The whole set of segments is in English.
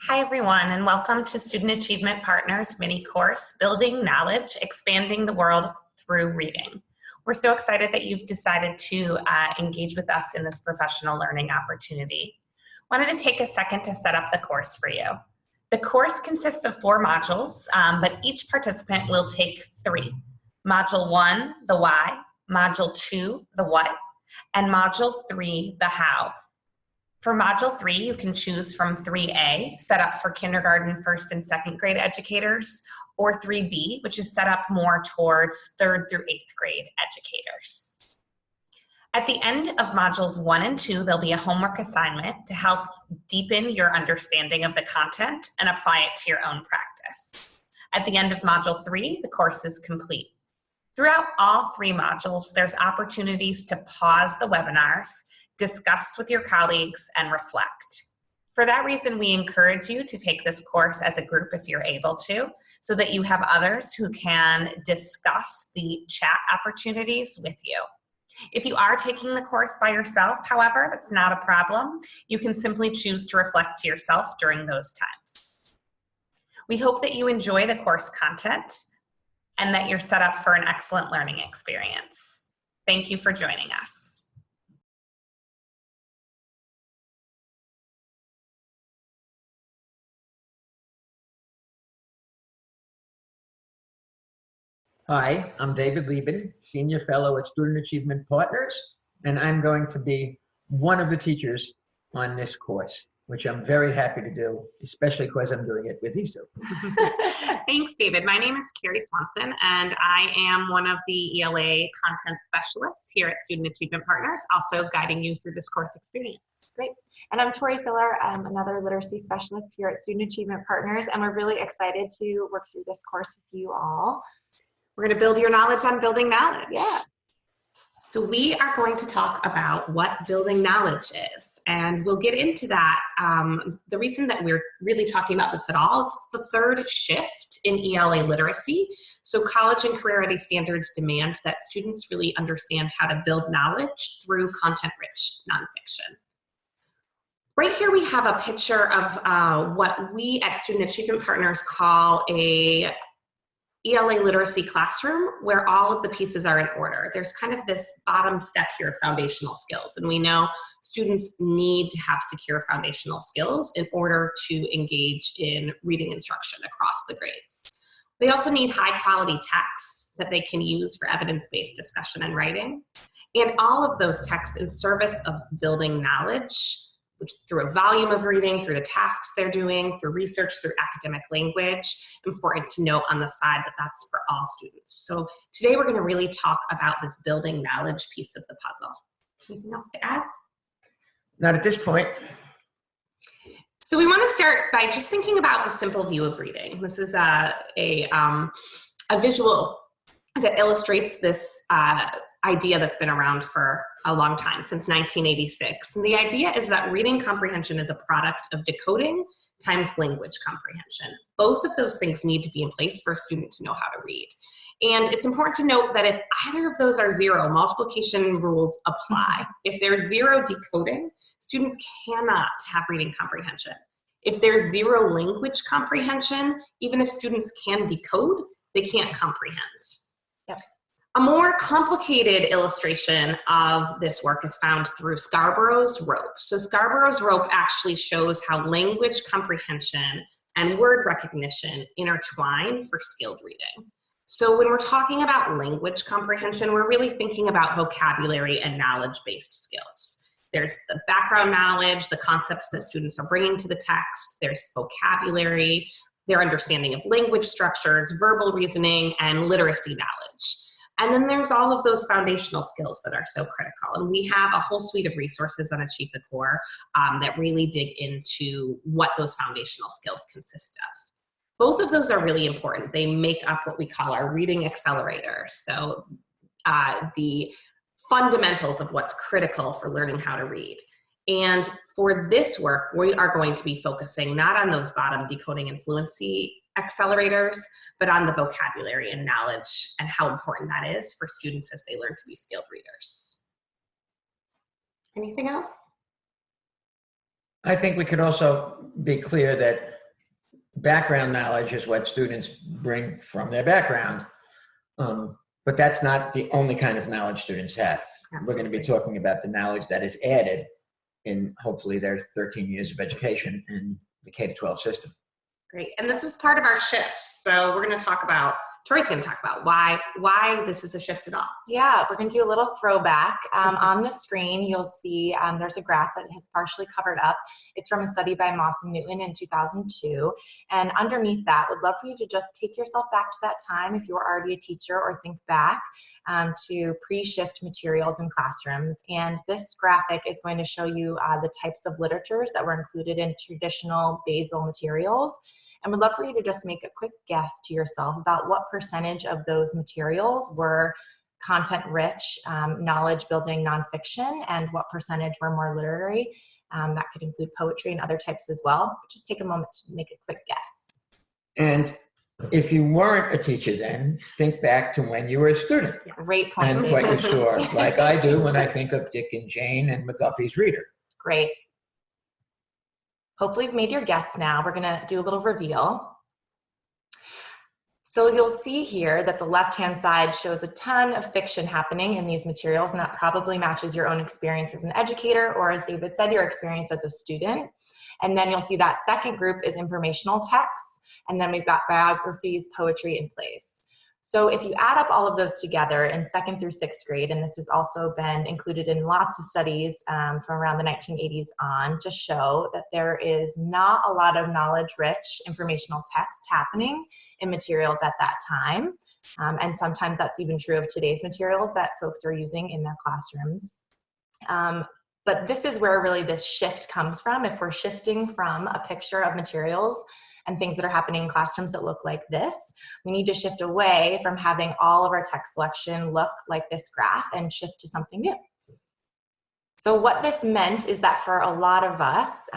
Hi, everyone, and welcome to Student Achievement Partners mini course, Building Knowledge, Expanding the World Through Reading. We're so excited that you've decided to engage with us in this professional learning opportunity. Wanted to take a second to set up the course for you. The course consists of 4 modules, but each participant will take 3. Module 1, the why, Module 2, the what, and Module 3, the how. For Module 3, you can choose from 3A, set up for kindergarten, 1st, and 2nd grade educators, or 3B, which is set up more towards 3rd through 8th grade educators. At the end of Modules 1 and 2, there'll be a homework assignment to help deepen your understanding of the content and apply it to your own practice. At the end of Module 3, the course is complete. Throughout all 3 modules, there's opportunities to pause the webinars, discuss with your colleagues, and reflect. For that reason, we encourage you to take this course as a group if you're able to, so that you have others who can discuss the chat opportunities with you. If you are taking the course by yourself, however, that's not a problem. You can simply choose to reflect to yourself during those times. We hope that you enjoy the course content and that you're set up for an excellent learning experience. Thank you for joining us. Hi, I'm David Lieben, Senior Fellow at Student Achievement Partners, and I'm going to be one of the teachers on this course, which I'm very happy to do, especially because I'm doing it with Isu. Thanks, David. My name is Carrie Swanson, and I am one of the ELA content specialists here at Student Achievement Partners, also guiding you through this course experience. Great. And I'm Tori Filler. I'm another literacy specialist here at Student Achievement Partners, and we're really excited to work through this course with you all. We're going to build your knowledge on building knowledge. Yeah. So we are going to talk about what building knowledge is, and we'll get into that. The reason that we're really talking about this at all is it's the 3rd shift in ELA literacy. So college and career ready standards demand that students really understand how to build knowledge through content-rich nonfiction. Right here we have a picture of what we at Student Achievement Partners call a ELA literacy classroom, where all of the pieces are in order. There's kind of this bottom step here, foundational skills, and we know students need to have secure foundational skills in order to engage in reading instruction across the grades. They also need high quality texts that they can use for evidence-based discussion and writing, and all of those texts in service of building knowledge, which through a volume of reading, through the tasks they're doing, through research, through academic language. Important to note on the side that that's for all students. So today we're going to really talk about this building knowledge piece of the puzzle. Anything else to add? Not at this point. So we want to start by just thinking about the simple view of reading. This is a visual that illustrates this idea that's been around for a long time, since 1986. And the idea is that reading comprehension is a product of decoding times language comprehension. Both of those things need to be in place for a student to know how to read. And it's important to note that if either of those are 0, multiplication rules apply. If there's 0 decoding, students cannot have reading comprehension. If there's 0 language comprehension, even if students can decode, they can't comprehend. Yep. A more complicated illustration of this work is found through Scarborough's rope. So Scarborough's rope actually shows how language comprehension and word recognition intertwine for skilled reading. So when we're talking about language comprehension, we're really thinking about vocabulary and knowledge-based skills. There's the background knowledge, the concepts that students are bringing to the text, there's vocabulary, their understanding of language structures, verbal reasoning, and literacy knowledge. And then there's all of those foundational skills that are so critical. And we have a whole suite of resources on Achieve the Core that really dig into what those foundational skills consist of. Both of those are really important. They make up what we call our reading accelerator. So the fundamentals of what's critical for learning how to read. And for this work, we are going to be focusing not on those bottom decoding and fluency accelerators, but on the vocabulary and knowledge and how important that is for students as they learn to be skilled readers. Anything else? I think we could also be clear that background knowledge is what students bring from their background. But that's not the only kind of knowledge students have. Absolutely. We're going to be talking about the knowledge that is added in hopefully their 13 years of education in the K-12 system. Great. And this is part of our shifts. So we're going to talk about, Tori's going to talk about why this is a shift at all. Yeah, we're going to do a little throwback. On the screen, you'll see there's a graph that has partially covered up. It's from a study by Moss and Newton in 2002. And underneath that, would love for you to just take yourself back to that time if you were already a teacher, or think back to pre-shift materials in classrooms. And this graphic is going to show you the types of literatures that were included in traditional basal materials. And would love for you to just make a quick guess to yourself about what percentage of those materials were content-rich, knowledge-building nonfiction, and what percentage were more literary. That could include poetry and other types as well. Just take a moment to make a quick guess. And if you weren't a teacher then, think back to when you were a student. Great point, And David. what you saw, like I do when I think of Dick and Jane and McGuffey's Reader. Great. Hopefully you've made your guess now. We're gonna do a little reveal. So you'll see here that the left-hand side shows a ton of fiction happening in these materials, and that probably matches your own experience as an educator, or as David said, your experience as a student. And then you'll see that second group is informational texts, and then we've got biographies, poetry, and plays. So if you add up all of those together in 2nd through 6th grade, and this has also been included in lots of studies from around the 1980s on, to show that there is not a lot of knowledge-rich informational text happening in materials at that time. And sometimes that's even true of today's materials that folks are using in their classrooms. But this is where really this shift comes from. If we're shifting from a picture of materials and things that are happening in classrooms that look like this, we need to shift away from having all of our text selection look like this graph and shift to something new. So what this meant is that for a lot of us,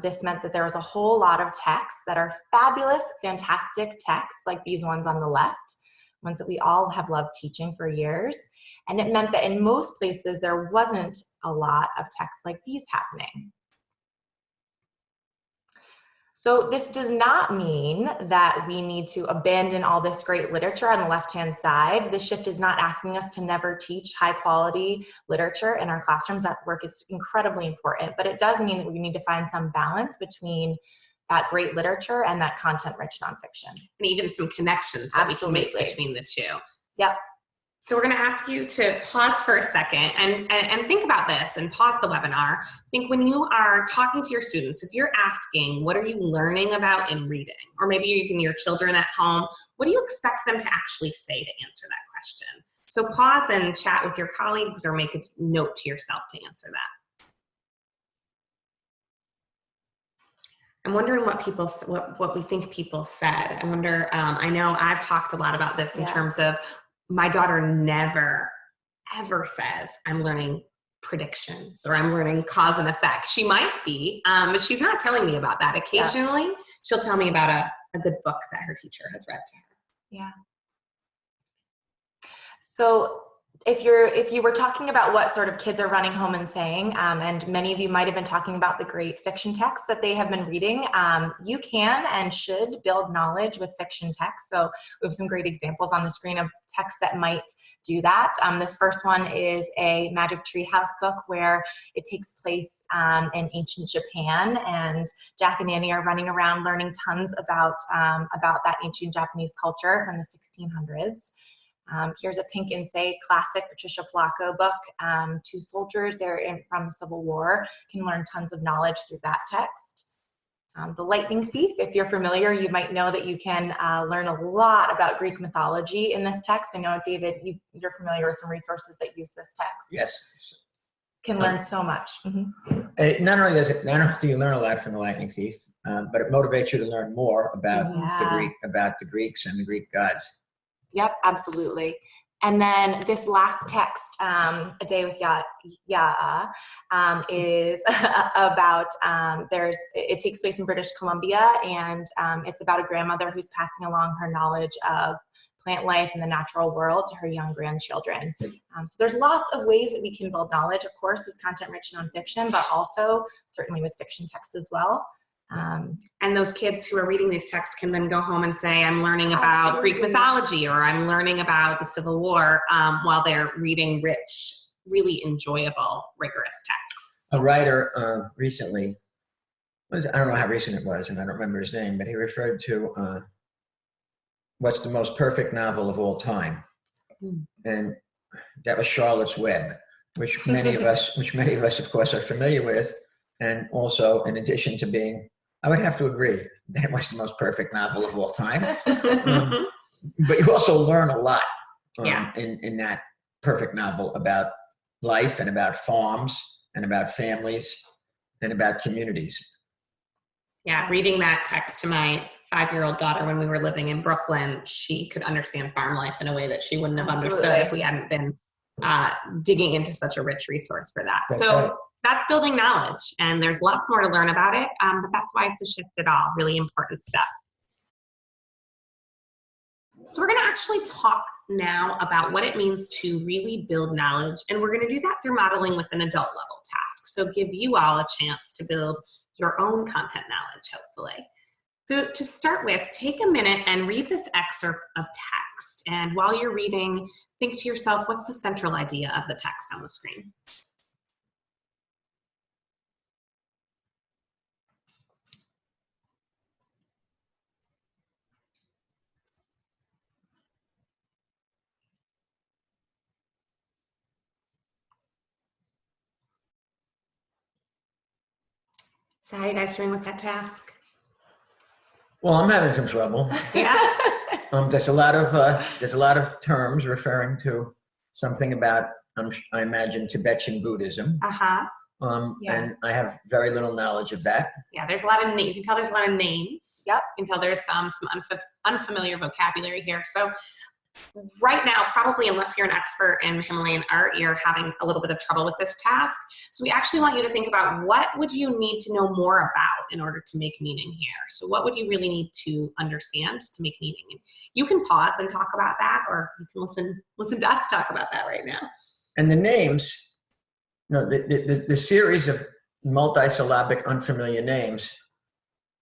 this meant that there was a whole lot of texts that are fabulous, fantastic texts, like these ones on the left, ones that we all have loved teaching for years. And it meant that in most places, there wasn't a lot of texts like these happening. So this does not mean that we need to abandon all this great literature on the left-hand side. This shift is not asking us to never teach high-quality literature in our classrooms. That work is incredibly important, but it does mean that we need to find some balance between that great literature and that content-rich nonfiction. And even some connections that Absolutely. we can make between the two. Yep. So we're going to ask you to pause for a second and think about this, and pause the webinar. Think when you are talking to your students, if you're asking, what are you learning about in reading? Or maybe even your children at home, what do you expect them to actually say to answer that question? So pause and chat with your colleagues, or make a note to yourself to answer that. I'm wondering what we think people said. I wonder, I know I've talked a lot about this in terms of, my daughter never, ever says, I'm learning predictions or I'm learning cause and effect. She might be, but she's not telling me about that. Occasionally, she'll tell me about a good book that her teacher has read to her. Yeah. So if you were talking about what sort of kids are running home and saying, and many of you might have been talking about the great fiction texts that they have been reading, you can and should build knowledge with fiction text. So we have some great examples on the screen of texts that might do that. This first one is a Magic Tree House book where it takes place in ancient Japan, and Jack and Annie are running around learning tons about that ancient Japanese culture from the 1600s. Here's a Pink and Say classic Patricia Polacco book. Two soldiers there from the Civil War can learn tons of knowledge through that text. The Lightning Thief, if you're familiar, you might know that you can learn a lot about Greek mythology in this text. I know, David, you're familiar with some resources that use this text. Yes. Can learn so much. Mm-hmm. Not only do you learn a lot from The Lightning Thief, but it motivates you to learn more about the Greeks and the Greek gods. Yep, absolutely. And then this last text, A Day with Yaa, is about, it takes place in British Columbia, and it's about a grandmother who's passing along her knowledge of plant life and the natural world to her young grandchildren. So there's lots of ways that we can build knowledge, of course, with content-rich nonfiction, but also certainly with fiction texts as well. And those kids who are reading these texts can then go home and say, I'm learning about Greek mythology, or I'm learning about the Civil War, while they're reading rich, really enjoyable, rigorous texts. A writer recently, I don't know how recent it was, and I don't remember his name, but he referred to what's the most perfect novel of all time. And that was Charlotte's Web, which many of us, of course, are familiar with. And also, in addition to being, I would have to agree that it was the most perfect novel of all time. But you also learn a lot in that perfect novel about life and about farms and about families and about communities. Yeah, reading that text to my 5-year-old daughter when we were living in Brooklyn, she could understand farm life in a way that she wouldn't have understood if we hadn't been digging into such a rich resource for that. That's building knowledge, and there's lots more to learn about it, but that's why it's a shift at all, really important step. So we're going to actually talk now about what it means to really build knowledge, and we're going to do that through modeling with an adult level task. So give you all a chance to build your own content knowledge, hopefully. So to start with, take a minute and read this excerpt of text. And while you're reading, think to yourself, what's the central idea of the text on the screen? So how are you guys doing with that task? Well, I'm having some trouble. Yeah. There's a lot of terms referring to something about, I imagine, Tibetan Buddhism. Uh-huh. And I have very little knowledge of that. Yeah, there's a lot of, you can tell there's a lot of names. Yep. You can tell there's some unfamiliar vocabulary here. So right now, probably unless you're an expert in Himalayan art, you're having a little bit of trouble with this task. So we actually want you to think about, what would you need to know more about in order to make meaning here? So what would you really need to understand to make meaning? And you can pause and talk about that, or you can listen to us talk about that right now. And the names, the series of multisyllabic unfamiliar names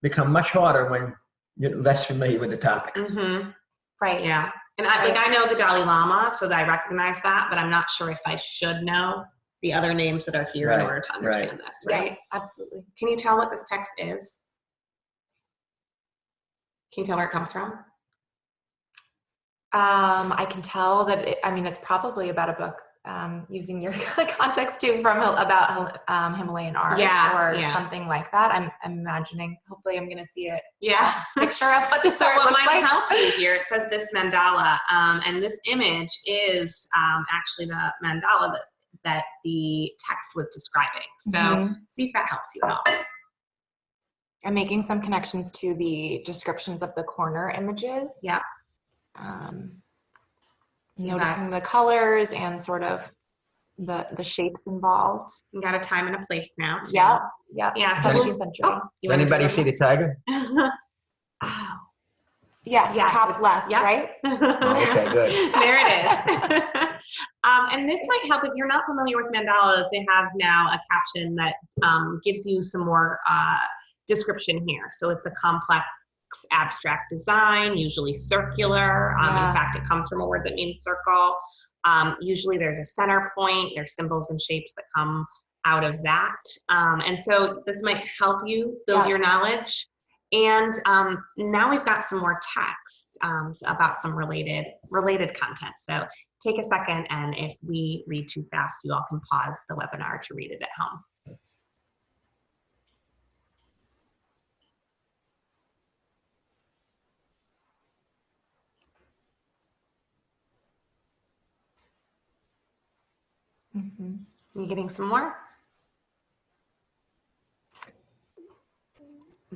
become much harder when you're less familiar with the topic. Mm-hmm. Right. Yeah. And I know the Dalai Lama, so that I recognize that, but I'm not sure if I should know the other names that are here in order to understand this, right? Yeah, absolutely. Can you tell what this text is? Can you tell where it comes from? I can tell that, it's probably about a book, using your context too, about Himalayan art or something like that. I'm imagining, hopefully I'm going to see it. Yeah. Picture of what this art what looks might like. help you here, it says this mandala, and this image is actually the mandala that the text was describing. So see if that helps you at all. I'm making some connections to the descriptions of the corner images. Yep. Noticing the colors and sort of the shapes involved. You got a time and a place now, too. Yep. Yeah. 17th century. Did anybody see the tiger? Oh. Yes, top left, yep. right? Okay, good. There it is. And this might help if you're not familiar with mandalas. They have now a caption that gives you some more description here. So it's a complex abstract design, usually circular. In fact, it comes from a word that means circle. Usually there's a center point. There's symbols and shapes that come out of that. And so this might help you build your knowledge. And now we've got some more text about some related content. So take a second, and if we read too fast, you all can pause the webinar to read it at home. You getting some more?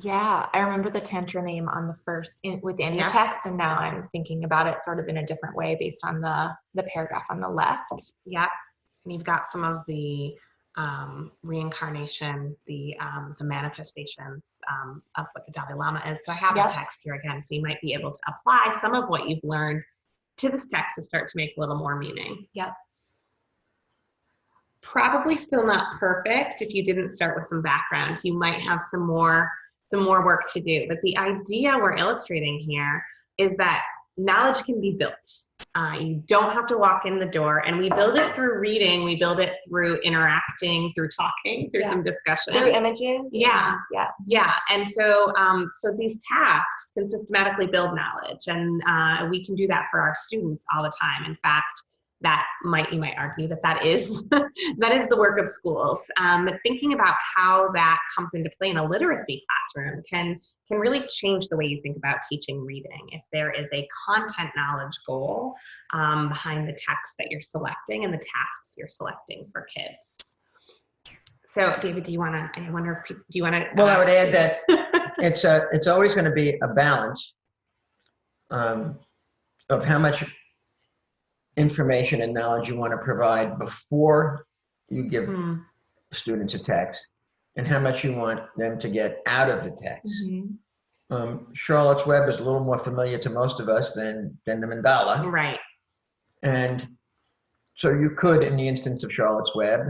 Yeah, I remember the Tantra name on the first within the text, and now I'm thinking about it sort of in a different way based on the paragraph on the left. Yep. And you've got some of the reincarnation, the manifestations of what the Dalai Lama is. So I have the text here again, so you might be able to apply some of what you've learned to this text to start to make a little more meaning. Yep. Probably still not perfect if you didn't start with some background. You might have some more work to do. But the idea we're illustrating here is that knowledge can be built. You don't have to walk in the door, and we build it through reading. We build it through interacting, through talking, through some discussion. Through images. Yeah. Yeah. Yeah. And so, so these tasks can systematically build knowledge, and we can do that for our students all the time. In fact, you might argue that is that is the work of schools. But thinking about how that comes into play in a literacy classroom can really change the way you think about teaching reading. If there is a content knowledge goal behind the text that you're selecting and the tasks you're selecting for kids. So, David, do you want to? Well, I would add that it's always going to be a balance of how much information and knowledge you want to provide before you give students a text, and how much you want them to get out of the text. Charlotte's Web is a little more familiar to most of us than the mandala. Right. And so you could, in the instance of Charlotte's Web,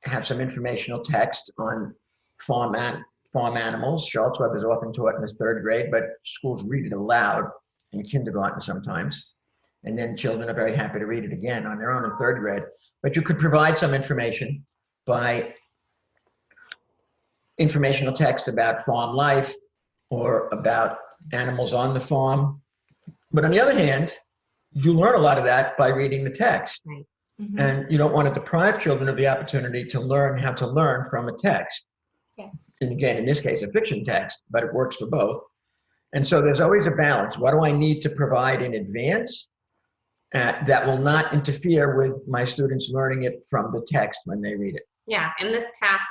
have some informational text on farm animals. Charlotte's Web is often taught in the 3rd grade, but schools read it aloud in kindergarten sometimes. And then children are very happy to read it again on their own in 3rd grade. But you could provide some information by informational text about farm life or about animals on the farm. But on the other hand, you learn a lot of that by reading the text. Right. And you don't want to deprive children of the opportunity to learn how to learn from a text. Yes. And again, in this case, a fiction text, but it works for both. And so there's always a balance. What do I need to provide in advance that will not interfere with my students learning it from the text when they read it? Yeah, and this task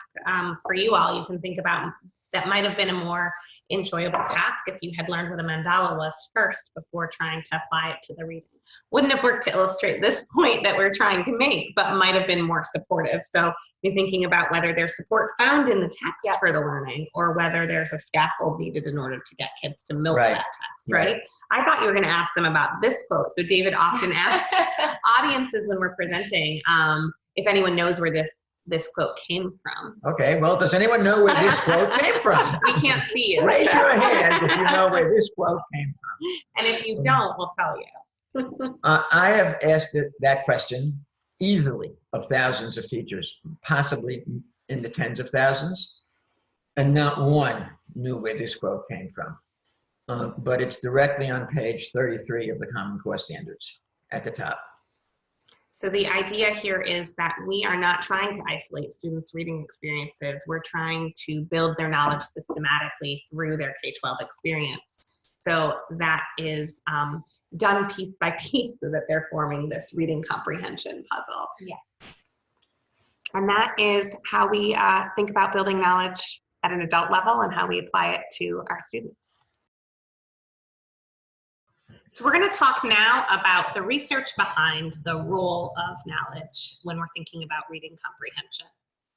for you all, you can think about that might have been a more enjoyable task if you had learned what a mandala was first before trying to apply it to the reading. Wouldn't have worked to illustrate this point that we're trying to make, but might have been more supportive. So you're thinking about whether there's support found in the text for the learning, or whether there's a scaffold needed in order to get kids to milk that text, right? I thought you were going to ask them about this quote. So David often asks audiences when we're presenting if anyone knows where this quote came from. Okay, well, does anyone know where this quote came from? We can't see it. Raise your hand if you know where this quote came from. And if you don't, we'll tell you. I have asked that question easily of thousands of teachers, possibly in the tens of thousands, and not one knew where this quote came from. But it's directly on page 33 of the Common Core Standards at the top. So the idea here is that we are not trying to isolate students' reading experiences. We're trying to build their knowledge systematically through their K-12 experience. So that is done piece by piece so that they're forming this reading comprehension puzzle. Yes. And that is how we think about building knowledge at an adult level and how we apply it to our students. So we're going to talk now about the research behind the role of knowledge when we're thinking about reading comprehension.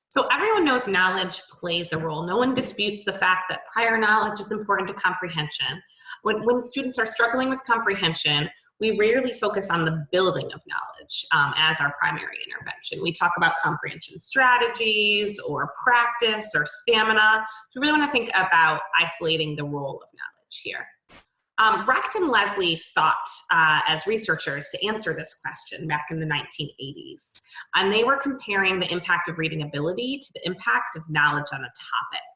So everyone knows knowledge plays a role. No one disputes the fact that prior knowledge is important to comprehension. When students are struggling with comprehension, we rarely focus on the building of knowledge as our primary intervention. We talk about comprehension strategies or practice or stamina. So we really want to think about isolating the role of knowledge here. Recht and Leslie sought as researchers to answer this question back in the 1980s. And they were comparing the impact of reading ability to the impact of knowledge on a topic.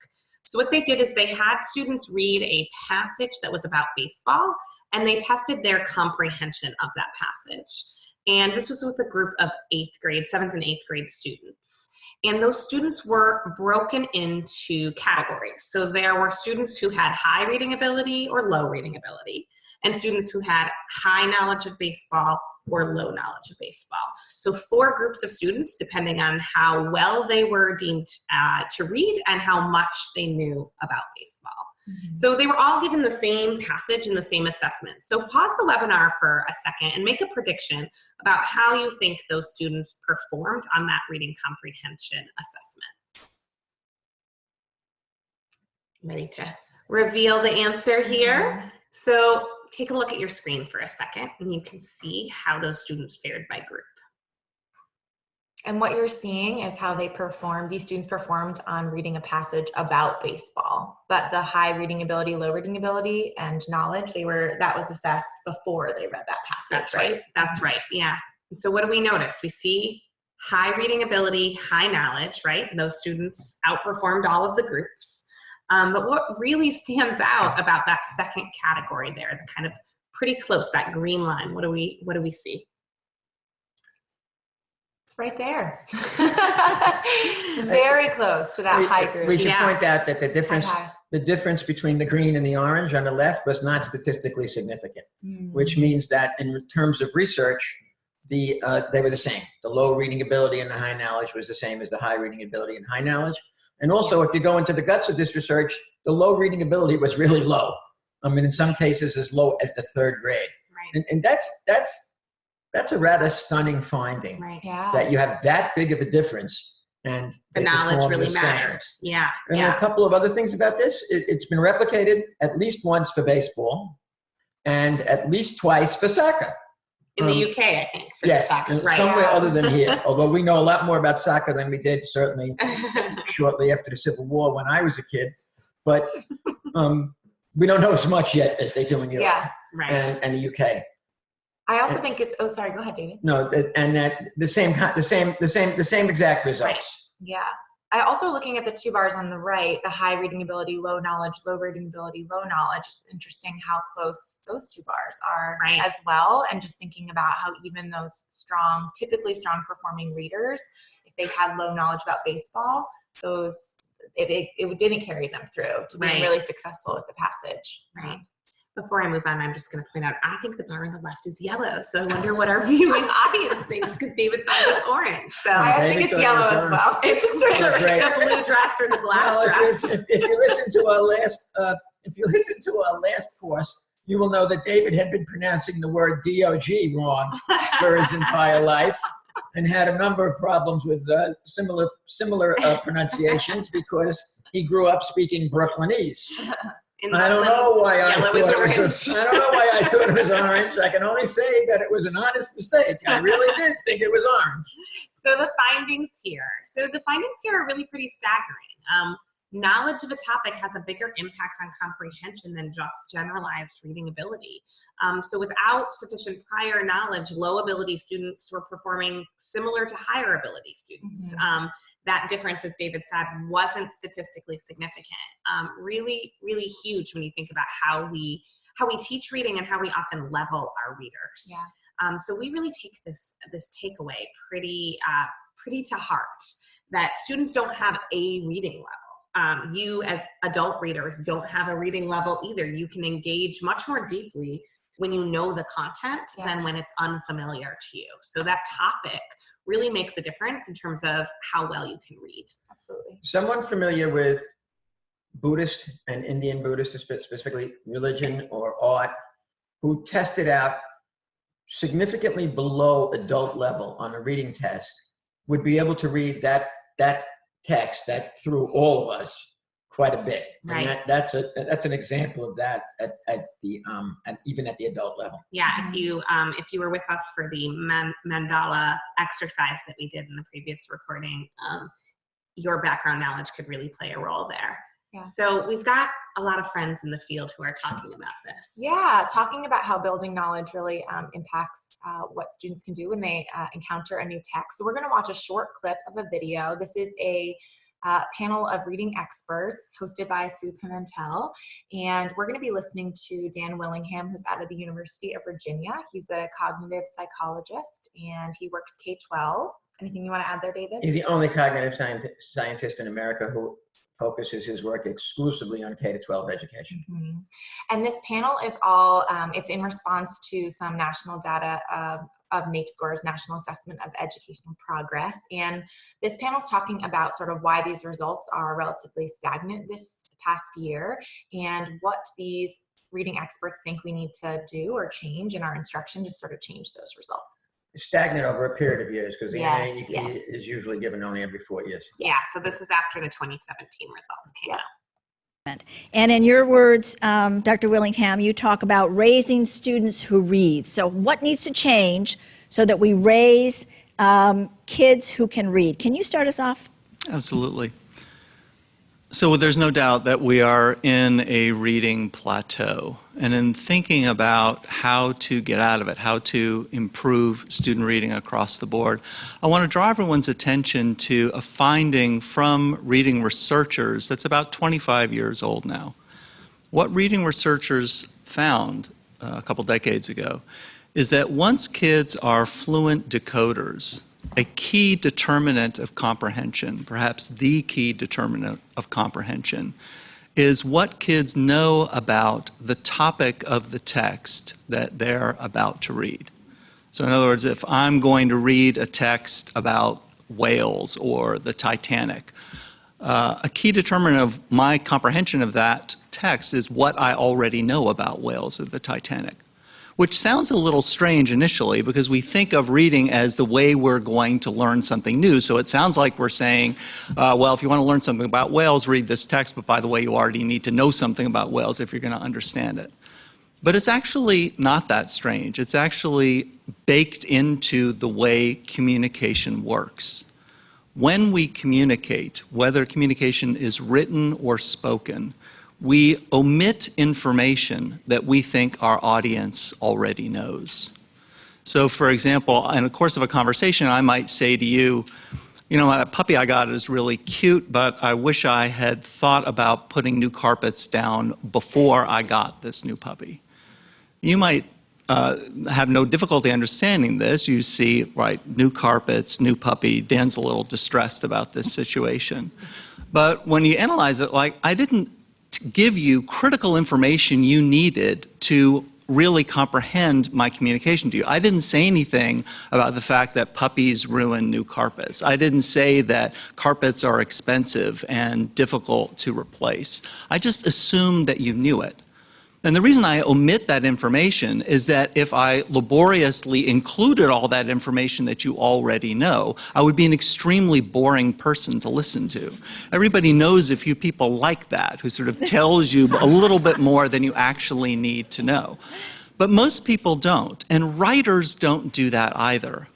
So what they did is they had students read a passage that was about baseball, and they tested their comprehension of that passage. And this was with a group of 7th and 8th grade students. And those students were broken into categories. So there were students who had high reading ability or low reading ability, and students who had high knowledge of baseball or low knowledge of baseball. So 4 groups of students, depending on how well they were deemed to read and how much they knew about baseball. Mm-hmm. So they were all given the same passage and the same assessment. So pause the webinar for a second and make a prediction about how you think those students performed on that reading comprehension assessment. Ready to reveal the answer here? So take a look at your screen for a second, and you can see how those students fared by group. And what you're seeing is how they performed. These students performed on reading a passage about baseball, but the high reading ability, low reading ability, and knowledge, that was assessed before they read that passage. That's right. That's right. Yeah. And so what do we notice? We see high reading ability, high knowledge, right? And those students outperformed all of the groups. But what really stands out about that second category there, the kind of pretty close, that green line, what do we see? It's right there. It's very close to that high group. We should Yeah. point out that the High. difference between the green and the orange on the left was not statistically significant, which means that in terms of research, they were the same. The low reading ability and the high knowledge was the same as the high reading ability and high knowledge. And also, if you go into the guts of this research, the low reading ability was really low. I mean, in some cases, as low as the third grade. Right. And that's a rather stunning finding, Right. Yeah. that you have that big of a difference. And The they knowledge perform really the same. mattered. Yeah. And Yeah. a couple of other things about this. It's been replicated at least once for baseball and at least twice for soccer. In the UK, I think, for Yes, the soccer. and Right. somewhere other than here. Although we know a lot more about soccer than we did certainly shortly after the Civil War when I was a kid. But we don't know as much yet as they do in Europe Yes. Right. and the UK. I also think it's, oh, sorry, go ahead, David. No, and that the same exact results. Yeah. I also, looking at the two bars on the right, the high reading ability, low knowledge, low reading ability, low knowledge, it's interesting how close those two bars are Right. as well. And just thinking about how even those typically strong performing readers, if they had low knowledge about baseball, it didn't carry them through to being Right. really successful with the passage. Right. Before I move on, I'm just going to point out, I think the bar on the left is yellow. So I wonder what our viewing audience thinks, because David thought it was orange. So I David think it's thought it yellow was as orange. well. it's sort of That's like right. the blue dress or the black Well, dress. if you listen to our last course, you will know that David had been pronouncing the word DOG wrong for his entire life and had a number of problems with similar pronunciations because he grew up speaking Brooklynese. In I don't Brooklyn, know why I yellow thought is it orange. was I don't know why I thought it was orange. I can only say that it was an honest mistake. I really did think it was orange. So the findings here are really pretty staggering. Knowledge of a topic has a bigger impact on comprehension than just generalized reading ability. So without sufficient prior knowledge, low ability students were performing similar to higher ability students. That difference, as David said, wasn't statistically significant. Really, really huge when you think about how we teach reading and how we often level our readers. Yeah. So we really take this takeaway pretty to heart, that students don't have a reading level. You as adult readers don't have a reading level either. You can engage much more deeply when you know the content than when it's unfamiliar to you. So that topic really makes a difference in terms of how well you can read. Absolutely. Someone familiar with Buddhist and Indian Buddhist, specifically religion or art, who tested out significantly below adult level on a reading test would be able to read that text that through all of us quite a bit. Right. And that's an example of that even at the adult level. Yeah, if you were with us for the mandala exercise that we did in the previous recording, your background knowledge could really play a role there. Yeah. So we've got a lot of friends in the field who are talking about this. Yeah, talking about how building knowledge really impacts what students can do when they encounter a new text. So we're going to watch a short clip of a video. This is a panel of reading experts hosted by Sue Pimentel. And we're going to be listening to Dan Willingham, who's out of the University of Virginia. He's a cognitive psychologist and he works K-12. Anything you want to add there, David? He's the only cognitive scientist in America who focuses his work exclusively on K-12 education. Mm-hmm. And this panel is all, it's in response to some national data of NAEP scores, National Assessment of Educational Progress. And this panel is talking about sort of why these results are relatively stagnant this past year and what these reading experts think we need to do or change in our instruction to sort of change those results. Stagnant over a period of years because the Yes, NAEP yes. is usually given only every 4 years. Yeah, so this is after the 2017 results came out. And in your words, Dr. Willingham, you talk about raising students who read. So what needs to change so that we raise kids who can read? Can you start us off? Absolutely. So there's no doubt that we are in a reading plateau. And in thinking about how to get out of it, how to improve student reading across the board, I want to draw everyone's attention to a finding from reading researchers that's about 25 years old now. What reading researchers found a couple decades ago is that once kids are fluent decoders, a key determinant of comprehension, perhaps the key determinant of comprehension, is what kids know about the topic of the text that they're about to read. So in other words, if I'm going to read a text about whales or the Titanic, a key determinant of my comprehension of that text is what I already know about whales or the Titanic. Which sounds a little strange initially because we think of reading as the way we're going to learn something new. So it sounds like we're saying, well, if you want to learn something about whales, read this text, but by the way, you already need to know something about whales if you're going to understand it. But it's actually not that strange. It's actually baked into the way communication works. When we communicate, whether communication is written or spoken, we omit information that we think our audience already knows. So for example, in the course of a conversation, I might say to you, you know, that puppy I got is really cute, but I wish I had thought about putting new carpets down before I got this new puppy. You might have no difficulty understanding this. You see, right, new carpets, new puppy. Dan's a little distressed about this situation. But when you analyze it, like, I didn't give you critical information you needed to really comprehend my communication to you. I didn't say anything about the fact that puppies ruin new carpets. I didn't say that carpets are expensive and difficult to replace. I just assumed that you knew it. And the reason I omit that information is that if I laboriously included all that information that you already know, I would be an extremely boring person to listen to. Everybody knows a few people like that, who sort of tells you a little bit more than you actually need to know. But most people don't, and writers don't do that either.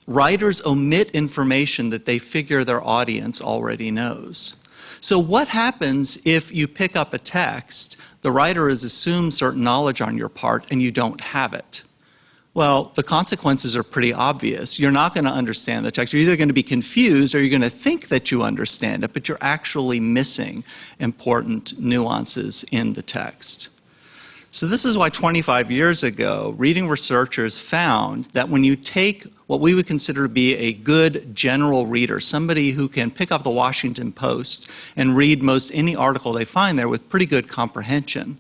Writers omit information that they figure their audience already knows. So what happens if you pick up a text, the writer has assumed certain knowledge on your part, and you don't have it? Well, the consequences are pretty obvious. You're not going to understand the text. You're either going to be confused or you're going to think that you understand it, but you're actually missing important nuances in the text. So this is why 25 years ago, reading researchers found that when you take what we would consider to be a good general reader, somebody who can pick up the Washington Post and read most any article they find there with pretty good comprehension,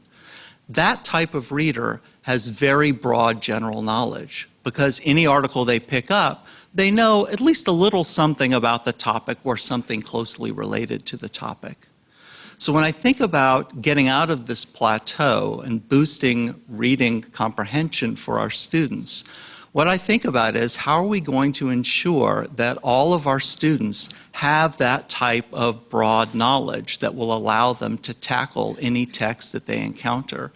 that type of reader has very broad general knowledge because any article they pick up, they know at least a little something about the topic or something closely related to the topic. So when I think about getting out of this plateau and boosting reading comprehension for our students, what I think about is how are we going to ensure that all of our students have that type of broad knowledge that will allow them to tackle any text that they encounter?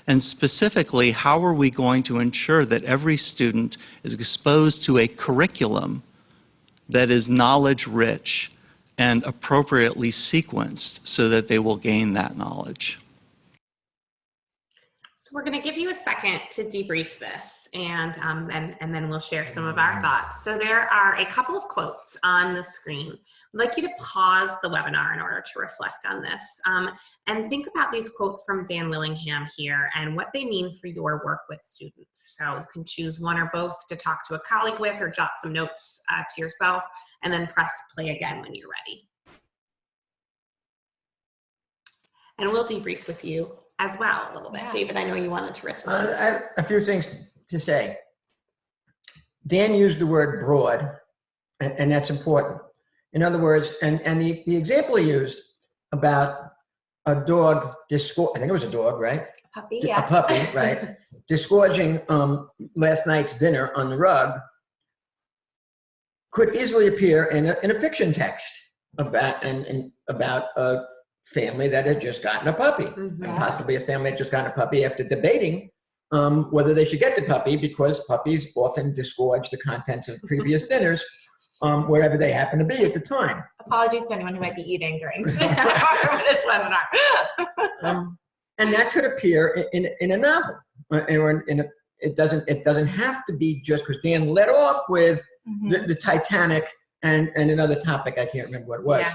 And specifically, how are we going to ensure that every student is exposed to a curriculum that is knowledge-rich and appropriately sequenced so that they will gain that knowledge? So we're going to give you a second to debrief this, and then we'll share some of our thoughts. So there are a couple of quotes on the screen. I'd like you to pause the webinar in order to reflect on this and think about these quotes from Dan Willingham here and what they mean for your work with students. So you can choose one or both to talk to a colleague with or jot some notes to yourself, and then press play again when you're ready. And we'll debrief with you as well a little bit. Yeah. David, I know you wanted to respond. I have a few things to say. Dan used the word broad, and that's important. In other words, and the example he used about a dog, I think it was a dog, right? Puppy, yeah. A puppy, right? Disgorging last night's dinner on the rug could easily appear in a fiction text about family that had just gotten a puppy, Mhm. and possibly a family that just gotten a puppy after debating whether they should get the puppy, because puppies often disgorge the contents of previous dinners, wherever they happen to be at the time. Apologies to anyone who might be eating during this webinar. And that could appear in a novel, or it doesn't have to be just, because Dan led off with the Titanic and another topic, I can't remember what it was.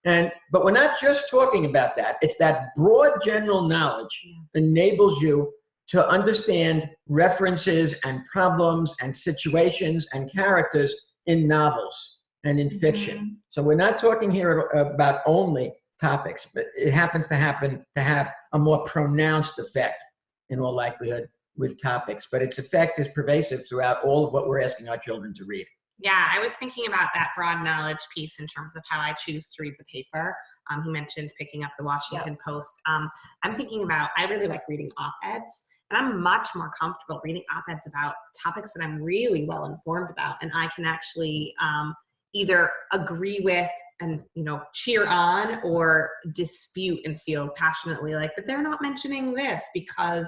Yeah. But we're not just talking about that. It's that broad general knowledge enables you to understand references and problems and situations and characters in novels and in fiction. So we're not talking here about only topics, but it happens to have a more pronounced effect in all likelihood with topics. But its effect is pervasive throughout all of what we're asking our children to read. Yeah, I was thinking about that broad knowledge piece in terms of how I choose to read the paper. He mentioned picking up the Washington Post. I'm thinking about, I really like reading op-eds, and I'm much more comfortable reading op-eds about topics that I'm really well informed about, and I can actually either agree with and cheer on, or dispute and feel passionately like, but they're not mentioning this because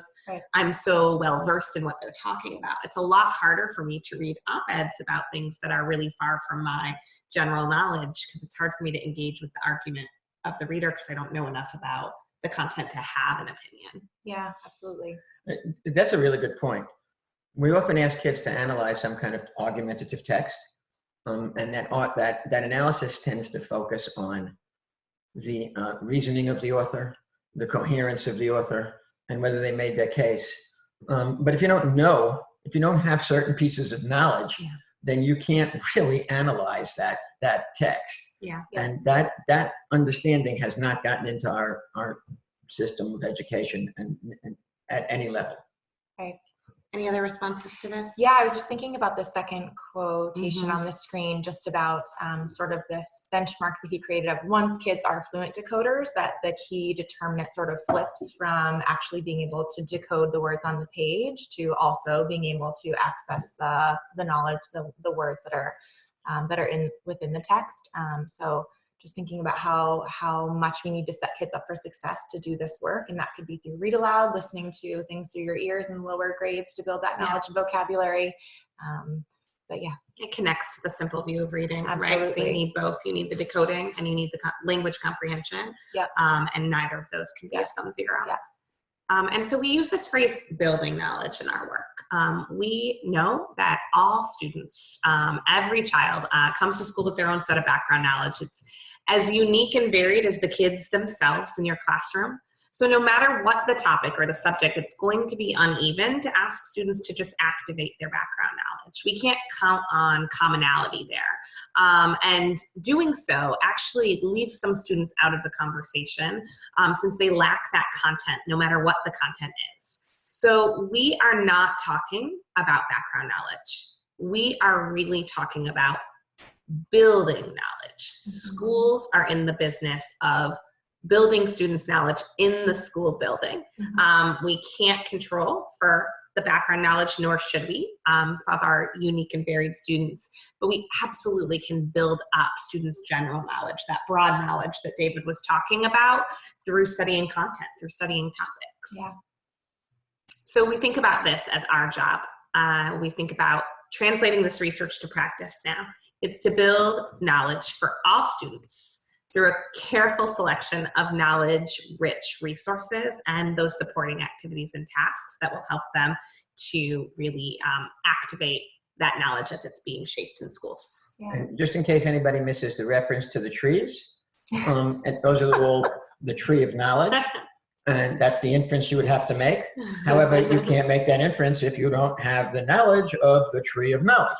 I'm so well versed in what they're talking about. It's a lot harder for me to read op-eds about things that are really far from my general knowledge, because it's hard for me to engage with the argument of the reader because I don't know enough about the content to have an opinion. Yeah, absolutely. That's a really good point. We often ask kids to analyze some kind of argumentative text. And that analysis tends to focus on the reasoning of the author, the coherence of the author, and whether they made their case. But if you don't have certain pieces of knowledge, then you can't really analyze that text. Yeah. And that understanding has not gotten into our system of education and at any level. Right. Any other responses to this? Yeah, I was just thinking about the second quotation on the screen, just about sort of this benchmark that he created of once kids are fluent decoders, that the key determinant sort of flips from actually being able to decode the words on the page to also being able to access the knowledge, the words that are within the text. So just thinking about how much we need to set kids up for success to do this work. And that could be through read aloud, listening to things through your ears in lower grades to build that knowledge and vocabulary. But yeah. It connects to the simple view of reading, right? So Absolutely. you need both. You need the decoding and you need the language comprehension. Yep. And neither of those can be a sum zero. Yep. And so we use this phrase, building knowledge, in our work. We know that all students, every child comes to school with their own set of background knowledge. It's as unique and varied as the kids themselves in your classroom. So no matter what the topic or the subject, it's going to be uneven to ask students to just activate their background knowledge. We can't count on commonality there. And doing so actually leaves some students out of the conversation since they lack that content, no matter what the content is. So we are not talking about background knowledge. We are really talking about building knowledge. Schools are in the business of building students' knowledge in the school building. We can't control for the background knowledge, nor should we, of our unique and varied students, but we absolutely can build up students' general knowledge, that broad knowledge that David was talking about, through studying content, through studying topics. Yeah. So we think about this as our job. We think about translating this research to practice now. It's to build knowledge for all students through a careful selection of knowledge-rich resources and those supporting activities and tasks that will help them to really activate that knowledge as it's being shaped in schools. Yeah. And just in case anybody misses the reference to the trees, and those are all the tree of knowledge, and that's the inference you would have to make. However, you can't make that inference if you don't have the knowledge of the tree of knowledge.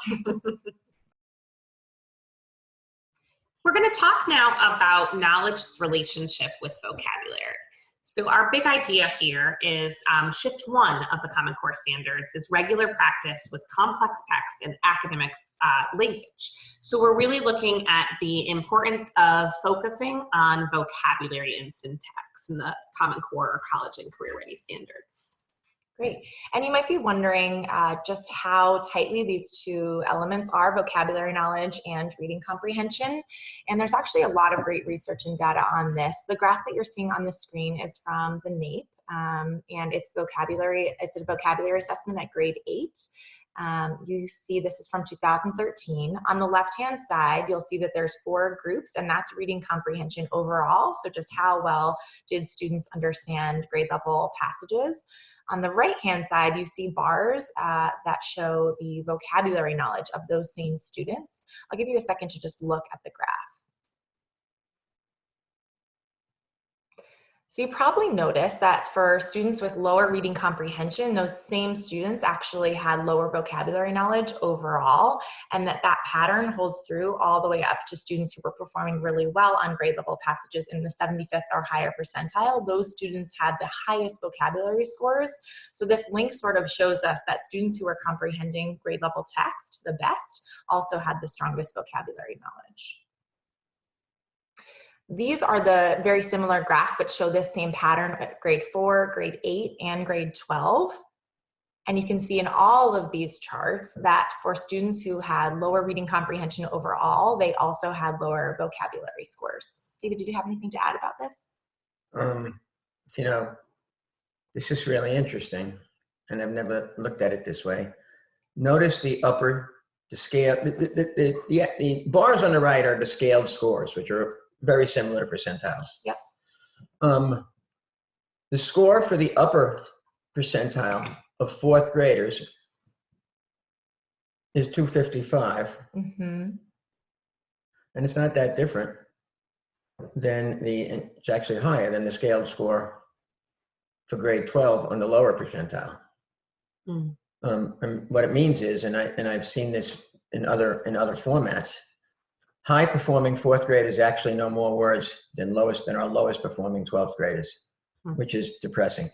We're going to talk now about knowledge's relationship with vocabulary. So our big idea here is shift one of the Common Core standards is regular practice with complex text and academic language. So we're really looking at the importance of focusing on vocabulary and syntax in the Common Core or college and career ready standards. Great. And you might be wondering just how tightly these two elements are, vocabulary knowledge and reading comprehension. And there's actually a lot of great research and data on this. The graph that you're seeing on the screen is from the NAEP, and it's a vocabulary assessment at grade 8. You see this is from 2013. On the left-hand side, you'll see that there's 4 groups, and that's reading comprehension overall. So just how well did students understand grade level passages. On the right-hand side, you see bars that show the vocabulary knowledge of those same students. I'll give you a second to just look at the graph. So you probably noticed that for students with lower reading comprehension, those same students actually had lower vocabulary knowledge overall, and that pattern holds through all the way up to students who were performing really well on grade level passages in the 75th or higher percentile. Those students had the highest vocabulary scores. So this link sort of shows us that students who were comprehending grade level text the best also had the strongest vocabulary knowledge. These are the very similar graphs but show this same pattern at grade 4, grade 8, and grade 12. And you can see in all of these charts that for students who had lower reading comprehension overall, they also had lower vocabulary scores. David, did you have anything to add about this? You know, this is really interesting, and I've never looked at it this way. Notice the scale, the bars on the right are the scaled scores, which are very similar to percentiles. Yep. The score for the upper percentile of 4th graders is 255. Mm-hmm. And it's not that different than it's actually higher than the scaled score for grade 12 on the lower percentile. Mm. And what it means is, and I've seen this in other formats, high performing 4th graders actually know more words than our lowest performing 12th graders, which is depressing.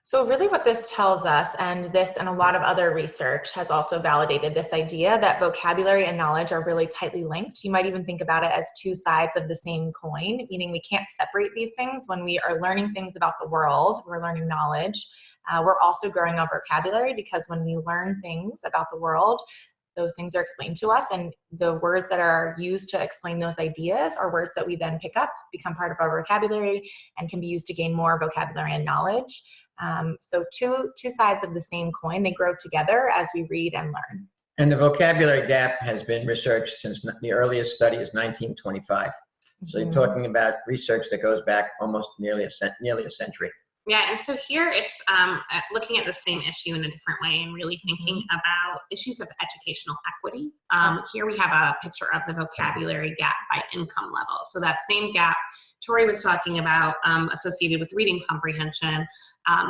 So really what this tells us, and this and a lot of other research has also validated this idea that vocabulary and knowledge are really tightly linked. You might even think about it as 2 sides of the same coin, meaning we can't separate these things. When we are learning things about the world, we're learning knowledge. We're also growing our vocabulary, because when we learn things about the world, those things are explained to us, and the words that are used to explain those ideas are words that we then pick up, become part of our vocabulary, and can be used to gain more vocabulary and knowledge. So two sides of the same coin, they grow together as we read and learn. And the vocabulary gap has been researched since the earliest study is 1925. So you're talking about research that goes back almost nearly a century. Yeah, and so here it's looking at the same issue in a different way and really thinking about issues of educational equity. Here we have a picture of the vocabulary gap by income level. So that same gap Tori was talking about associated with reading comprehension,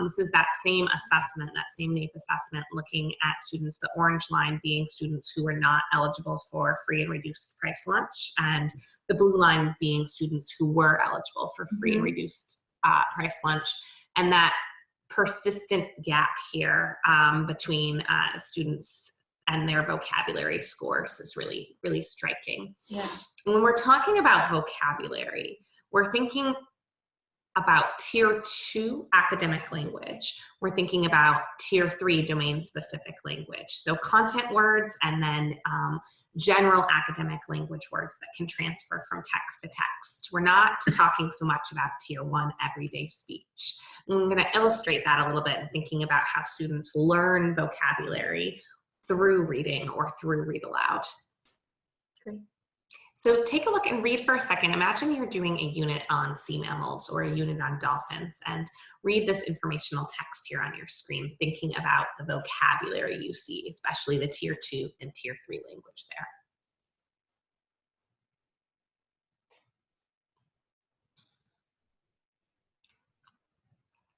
this is that same assessment, that same NAEP assessment, looking at students, the orange line being students who were not eligible for free and reduced price lunch, and the blue line being students who were eligible for free and reduced price lunch. And that persistent gap here between students and their vocabulary scores is really, really striking. Yeah. When we're talking about vocabulary, we're thinking about tier 2 academic language. We're thinking about tier 3 domain-specific language. So content words, and then general academic language words that can transfer from text to text. We're not talking so much about tier 1 everyday speech. And I'm gonna illustrate that a little bit, thinking about how students learn vocabulary through reading or through read aloud. Great. So take a look and read for a second. Imagine you're doing a unit on sea mammals or a unit on dolphins, and read this informational text here on your screen, thinking about the vocabulary you see, especially the tier 2 and tier 3 language there.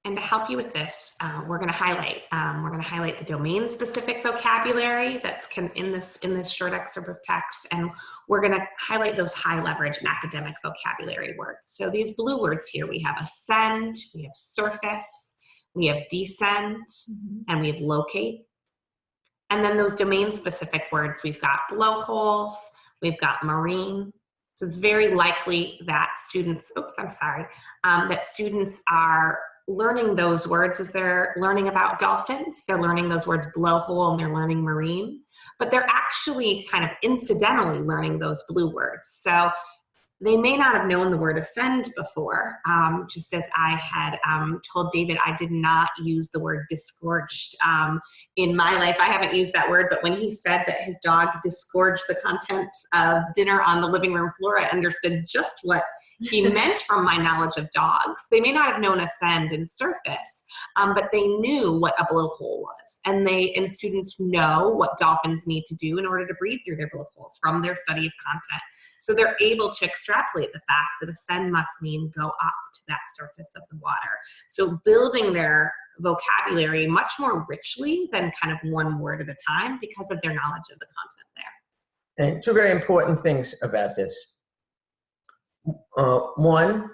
And to help you with this, we're going to highlight the domain-specific vocabulary that's in this short excerpt of text, and we're going to highlight those high-leverage academic vocabulary words. So these blue words here, we have ascend, we have surface, we have descent, and we have locate. And then those domain-specific words, we've got blowholes, we've got marine. So it's very likely that students, that students are learning those words is they're learning about dolphins, they're learning those words blowhole, and they're learning marine, but they're actually kind of incidentally learning those blue words. So they may not have known the word ascend before, just as I had told David, I did not use the word disgorged in my life. I haven't used that word, but when he said that his dog disgorged the contents of dinner on the living room floor, I understood just what he meant from my knowledge of dogs. They may not have known ascend and surface, but they knew what a blowhole was. And students know what dolphins need to do in order to breathe through their blowholes from their study of content. So they're able to extrapolate the fact that ascend must mean go up to that surface of the water. So building their vocabulary much more richly than kind of one word at a time because of their knowledge of the content there. And two very important things about this. One,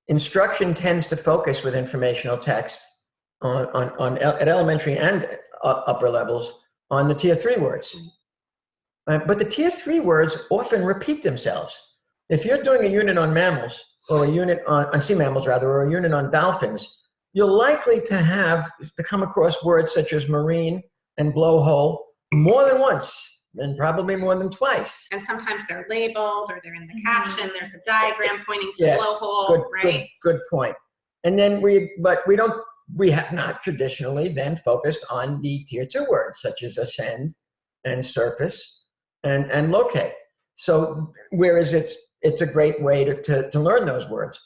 instruction tends to focus with informational text at elementary and upper levels on the tier 3 words. But the tier 3 words often repeat themselves. If you're doing a unit on mammals, or a unit on sea mammals rather, or a unit on dolphins, you're likely to come across words such as marine and blowhole more than once, and probably more than twice. And sometimes they're labeled or they're in the caption. There's a diagram pointing to Yes, the blowhole, right? Good point. And then we have not traditionally then focused on the tier 2 words such as ascend and surface and locate. So whereas it's a great way to learn those words.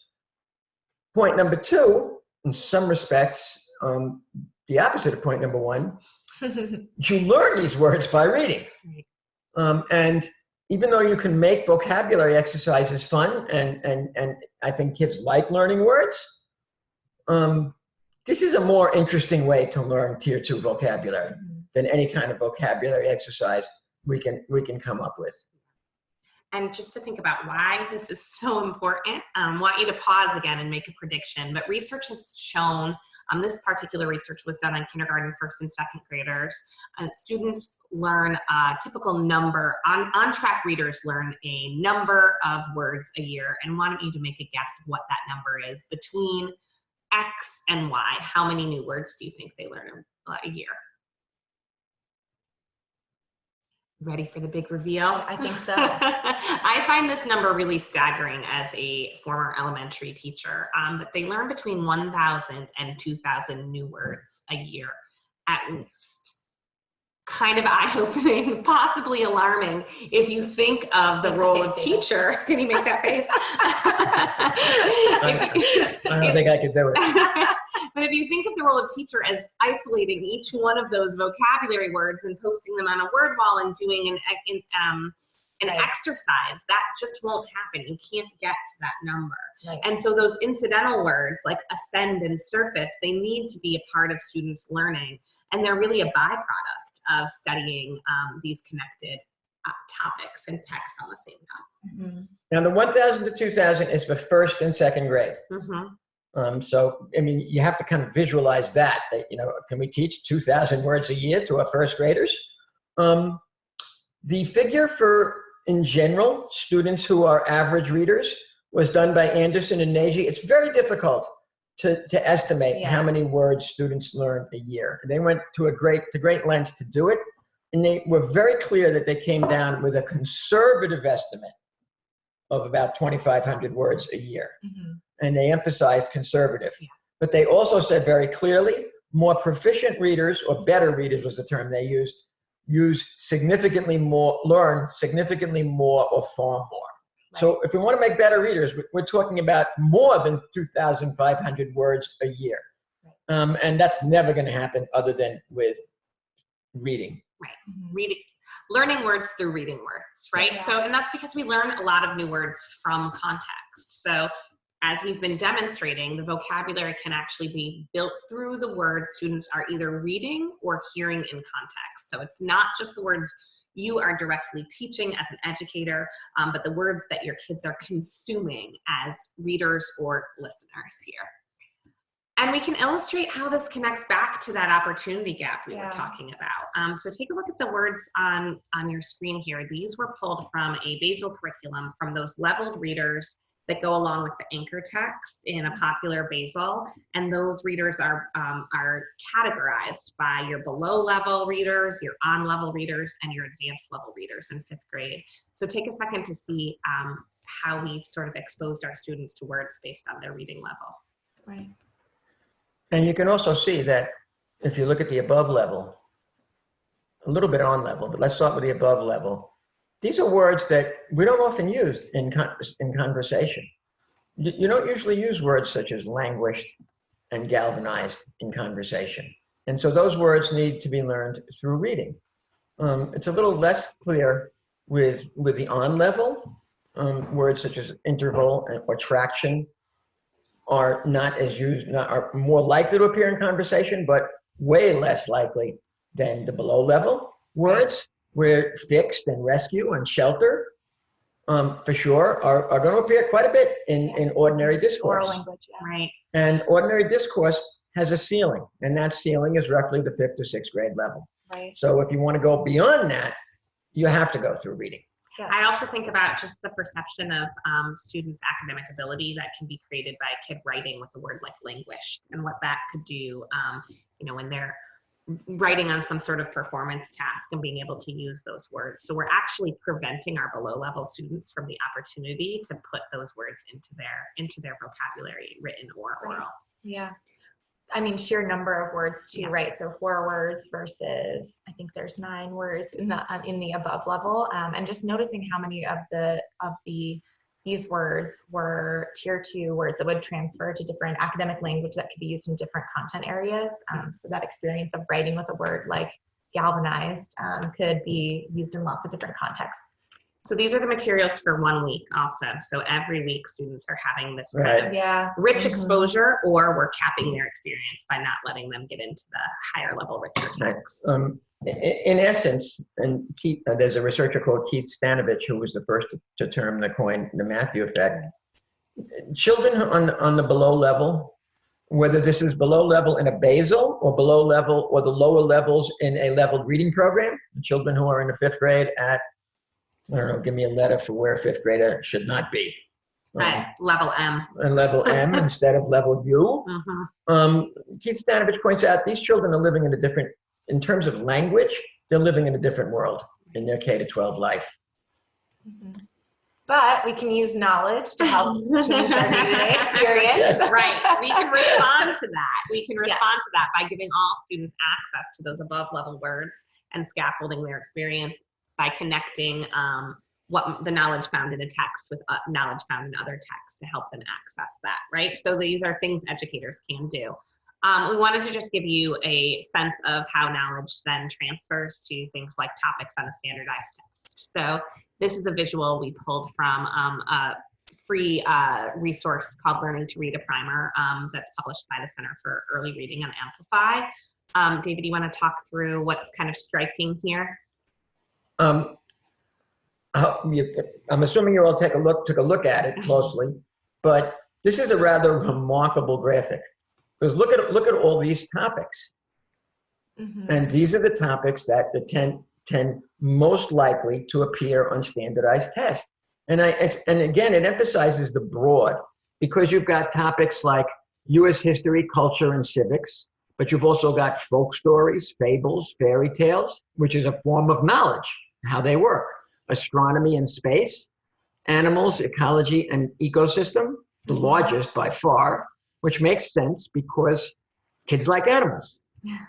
Point number 2, in some respects, the opposite of point number 1, you learn these words by reading. And even though you can make vocabulary exercises fun, and I think kids like learning words, this is a more interesting way to learn tier 2 vocabulary than any kind of vocabulary exercise we can come up with. And just to think about why this is so important, I want you to pause again and make a prediction. But research has shown, this particular research was done on kindergarten, first and second graders. Students learn a typical number, on-track readers learn a number of words a year, and want you to make a guess of what that number is between X and Y. How many new words do you think they learn a year? Ready for the big reveal? I think so. I find this number really staggering as a former elementary teacher, but they learn between 1,000 and 2,000 new words a year at least. Kind of eye-opening, possibly alarming if you think of the role of teacher. Can you make that face? I don't think I could do it. But if you think of the role of teacher as isolating each one of those vocabulary words and posting them on a word wall and doing an exercise, that just won't happen. You can't get to that number. Right. And so those incidental words like ascend and surface, they need to be a part of students' learning, and they're really a byproduct of studying these connected topics and texts on the same time. Mm-hmm. Now the 1,000 to 2,000 is for first and second grade. Mm-hmm. So, I mean, you have to kind of visualize that, can we teach 2,000 words a year to our first graders? The figure for, in general, students who are average readers was done by Anderson and Nagy. It's very difficult to estimate how many words students learn a year. They went to great lengths to do it, and they were very clear that they came down with a conservative estimate of about 2,500 words a year. Mm-hmm. And they emphasized conservative. Yeah. But they also said very clearly, more proficient readers, or better readers was the term they used, learn significantly more or far more. Right. So if we want to make better readers, we're talking about more than 2,500 words a year. Right. And that's never going to happen other than with reading. Right. Mm-hmm. Learning words through reading words, right? Yeah. So, and that's because we learn a lot of new words from context. So as we've been demonstrating, the vocabulary can actually be built through the words students are either reading or hearing in context. So it's not just the words you are directly teaching as an educator, but the words that your kids are consuming as readers or listeners here. And we can illustrate how this connects back to that opportunity gap we were talking about. So take a look at the words on your screen here. These were pulled from a basal curriculum from those leveled readers that go along with the anchor text in a popular basal. And those readers are categorized by your below level readers, your on level readers, and your advanced level readers in 5th grade. So take a second to see how we've sort of exposed our students to words based on their reading level. Right. And you can also see that if you look at the above level, a little bit on level, but let's start with the above level. These are words that we don't often use in conversation. You don't usually use words such as languished and galvanized in conversation. And so those words need to be learned through reading. It's a little less clear with the on level. Words such as interval or traction are not as used, are more likely to appear in conversation, but way less likely than the below level words, where fixed and rescue and shelter, for sure, are going to appear quite a bit in ordinary discourse. Oral language, yeah. Right. And ordinary discourse has a ceiling, and that ceiling is roughly the 5th to 6th grade level. Right. So if you want to go beyond that, you have to go through reading. I also think about just the perception of students' academic ability that can be created by a kid writing with a word like languished, and what that could do, when they're writing on some sort of performance task and being able to use those words. So we're actually preventing our below level students from the opportunity to put those words into their vocabulary, written or oral. Yeah. I mean, sheer number of words too, right? So 4 words versus, I think there's 9 words in the above level, and just noticing how many of these words were tier 2 words that would transfer to different academic language that could be used in different content areas. So that experience of writing with a word like galvanized could be used in lots of different contexts. So these are the materials for 1 week also. So every week students are having this kind of rich exposure, or we're capping their experience by not letting them get into the higher level richer text. In essence, and Keith, there's a researcher called Keith Stanovich who was the first to term the Matthew effect. Children on the below level, whether this is below level in a basal or below level or the lower levels in a leveled reading program, the children who are in the 5th grade at, I don't know, give me a letter for where a 5th grader should not be. Level M. And level M instead of level U. Keith Stanovich points out these children are living in a different, in terms of language, they're living in a different world in their K-12 life. But we can use knowledge to help change their day-to-day experience. Yes. Right. We can respond to that. We can respond to that by giving all students access to those above level words and scaffolding their experience by connecting what the knowledge found in a text with knowledge found in other texts to help them access that, right? So these are things educators can do. We wanted to just give you a sense of how knowledge then transfers to things like topics on a standardized test. So this is a visual we pulled from a free resource called Learning to Read, a Primer, that's published by the Center for Early Reading on Amplify. David, you want to talk through what's kind of striking here? I'm assuming you all took a look at it closely, but this is a rather remarkable graphic. Because look at all these topics. And these are the topics that tend most likely to appear on standardized tests. And again, it emphasizes the broad, because you've got topics like U.S. history, culture, and civics, but you've also got folk stories, fables, fairy tales, which is a form of knowledge, how they work, astronomy and space, animals, ecology, and ecosystem, the largest by far, which makes sense because kids like animals.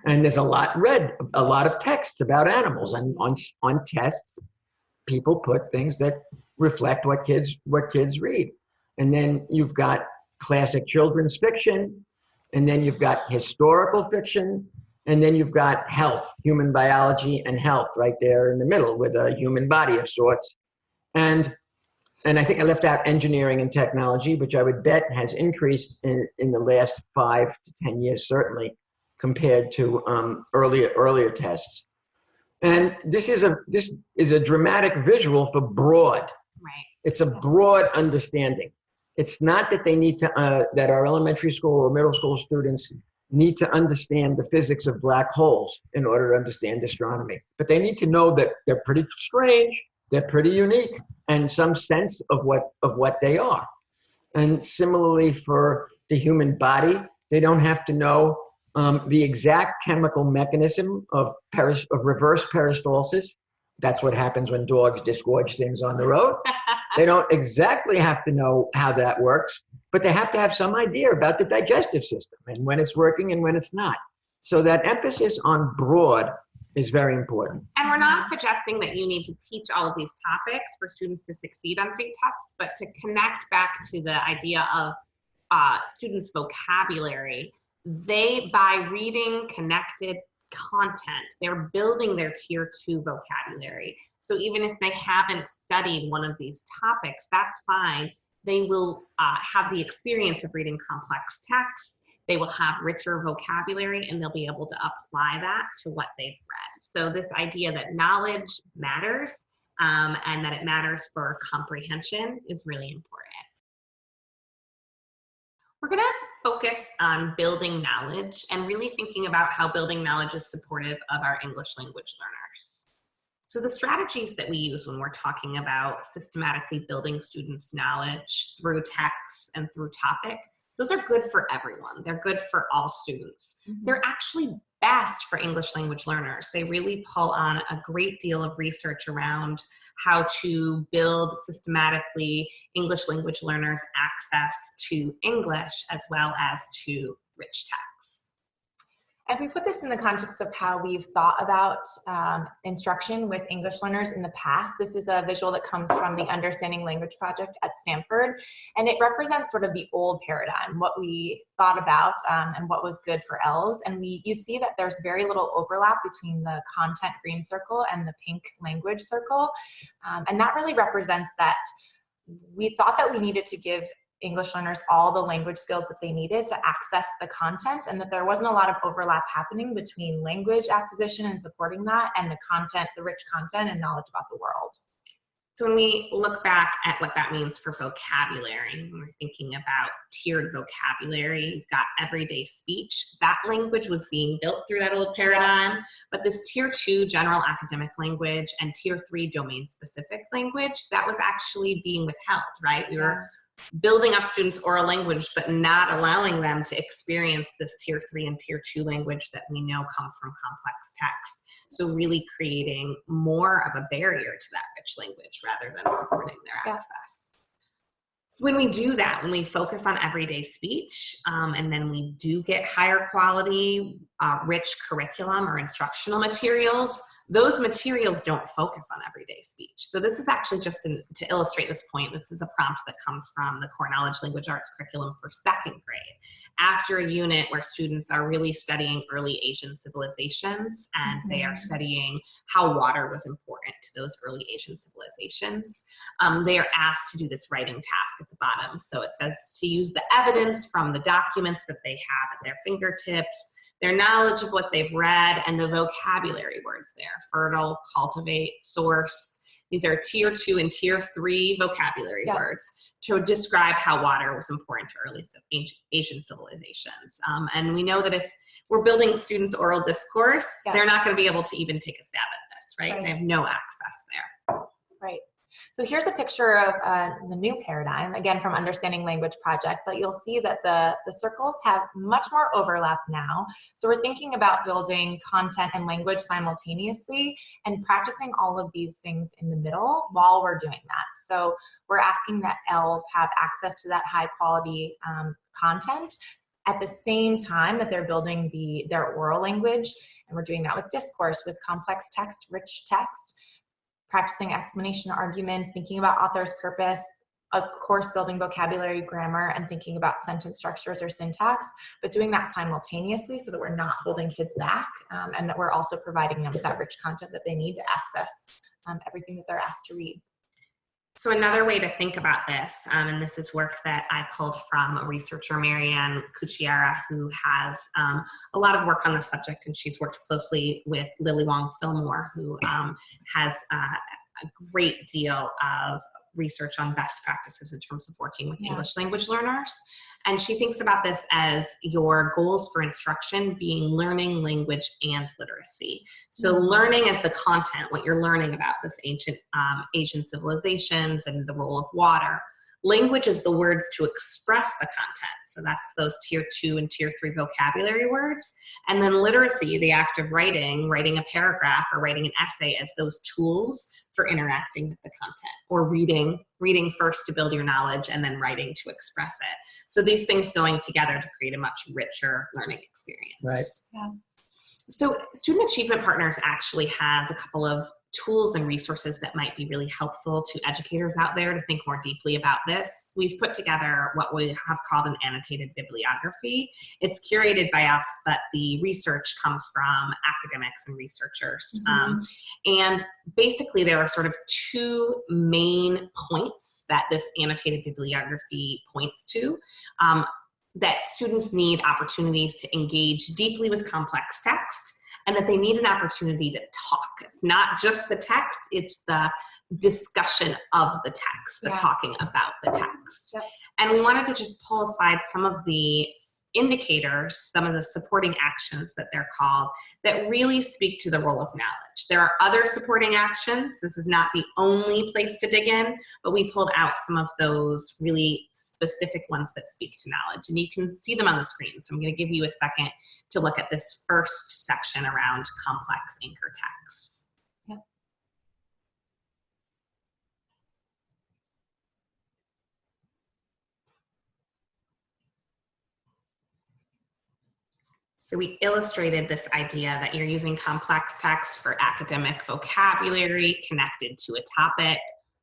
And there's a lot of texts about animals, and on tests, people put things that reflect what kids read. And then you've got classic children's fiction, and then you've got historical fiction, and then you've got health, human biology and health right there in the middle with a human body of sorts. And I think I left out engineering and technology, which I would bet has increased in the last 5 to 10 years, certainly, compared to earlier tests. And this is a dramatic visual for broad. Right. It's a broad understanding. It's not that they need to, that our elementary school or middle school students need to understand the physics of black holes in order to understand astronomy. But they need to know that they're pretty strange, they're pretty unique, and some sense of what they are. And similarly for the human body, they don't have to know the exact chemical mechanism of reverse peristalsis. That's what happens when dogs disgorge things on the road. They don't exactly have to know how that works, but they have to have some idea about the digestive system and when it's working and when it's not. So that emphasis on broad is very important. And we're not suggesting that you need to teach all of these topics for students to succeed on state tests, but to connect back to the idea of students' vocabulary, by reading connected content, they're building their tier 2 vocabulary. So even if they haven't studied one of these topics, that's fine. They will have the experience of reading complex texts. They will have richer vocabulary, and they'll be able to apply that to what they've read. So this idea that knowledge matters and that it matters for comprehension is really important. We're going to focus on building knowledge and really thinking about how building knowledge is supportive of our English language learners. So the strategies that we use when we're talking about systematically building students' knowledge through text and through topic, those are good for everyone. They're good for all students. Mm-hmm. They're actually best for English language learners. They really pull on a great deal of research around how to build systematically English language learners' access to English as well as to rich texts. If we put this in the context of how we've thought about instruction with English learners in the past, this is a visual that comes from the Understanding Language Project at Stanford, and it represents sort of the old paradigm, what we thought about and what was good for ELLs. And you see that there's very little overlap between the content green circle and the pink language circle, and that really represents that we thought that we needed to give English learners all the language skills that they needed to access the content, and that there wasn't a lot of overlap happening between language acquisition and supporting that and the content, the rich content and knowledge about the world. So when we look back at what that means for vocabulary, when we're thinking about tiered vocabulary, you've got everyday speech. That language was being built through that old paradigm, but this tier 2 general academic language and tier 3 domain specific language, that was actually being withheld, right? We were building up students' oral language, but not allowing them to experience this tier 3 and tier 2 language that we know comes from complex text. So really creating more of a barrier to that rich language rather than supporting their access. So when we do that, when we focus on everyday speech, and then we do get higher quality, rich curriculum or instructional materials, those materials don't focus on everyday speech. So this is actually just to illustrate this point. This is a prompt that comes from the Core Knowledge Language Arts curriculum for 2nd grade. After a unit where students are really studying early Asian civilizations, and they are studying how water was important to those early Asian civilizations, they are asked to do this writing task at the bottom. So it says to use the evidence from the documents that they have at their fingertips, their knowledge of what they've read, and the vocabulary words there: fertile, cultivate, source. These are tier 2 and tier 3 vocabulary words to describe how water was important to early Asian civilizations. And we know that if we're building students' oral discourse, they're not going to be able to even take a stab at this, right? They have no access there. Right. So here's a picture of the new paradigm, again from Understanding Language Project, but you'll see that the circles have much more overlap now. So we're thinking about building content and language simultaneously and practicing all of these things in the middle while we're doing that. So we're asking that ELLs have access to that high quality content at the same time that they're building their oral language, and we're doing that with discourse, with complex text, rich text, practicing explanation, argument, thinking about author's purpose, of course, building vocabulary, grammar, and thinking about sentence structures or syntax, but doing that simultaneously so that we're not holding kids back, and that we're also providing them with that rich content that they need to access everything that they're asked to read. So another way to think about this, and this is work that I pulled from a researcher, Marianne Cucchiara, who has a lot of work on this subject, and she's worked closely with Lily Wong Fillmore, who has a great deal of research on best practices in terms of working with English language learners. And she thinks about this as your goals for instruction being learning, language, and literacy. So learning as the content, what you're learning about this ancient Asian civilizations and the role of water. Language is the words to express the content. So that's those tier 2 and tier 3 vocabulary words. And then literacy, the act of writing a paragraph or writing an essay, as those tools for interacting with the content, or reading first to build your knowledge and then writing to express it. So these things going together to create a much richer learning experience. Right. Yeah. So Student Achievement Partners actually has a couple of tools and resources that might be really helpful to educators out there to think more deeply about this. We've put together what we have called an annotated bibliography. It's curated by us, but the research comes from academics and researchers. And basically there are sort of two main points that this annotated bibliography points to. That students need opportunities to engage deeply with complex text, and that they need an opportunity to talk. It's not just the text, it's the discussion of the text, the talking about the text. Yep. And we wanted to just pull aside some of the indicators, some of the supporting actions that they're called, that really speak to the role of knowledge. There are other supporting actions. This is not the only place to dig in, but we pulled out some of those really specific ones that speak to knowledge. And you can see them on the screen. So I'm going to give you a second to look at this first section around complex anchor texts. So we illustrated this idea that you're using complex text for academic vocabulary connected to a topic,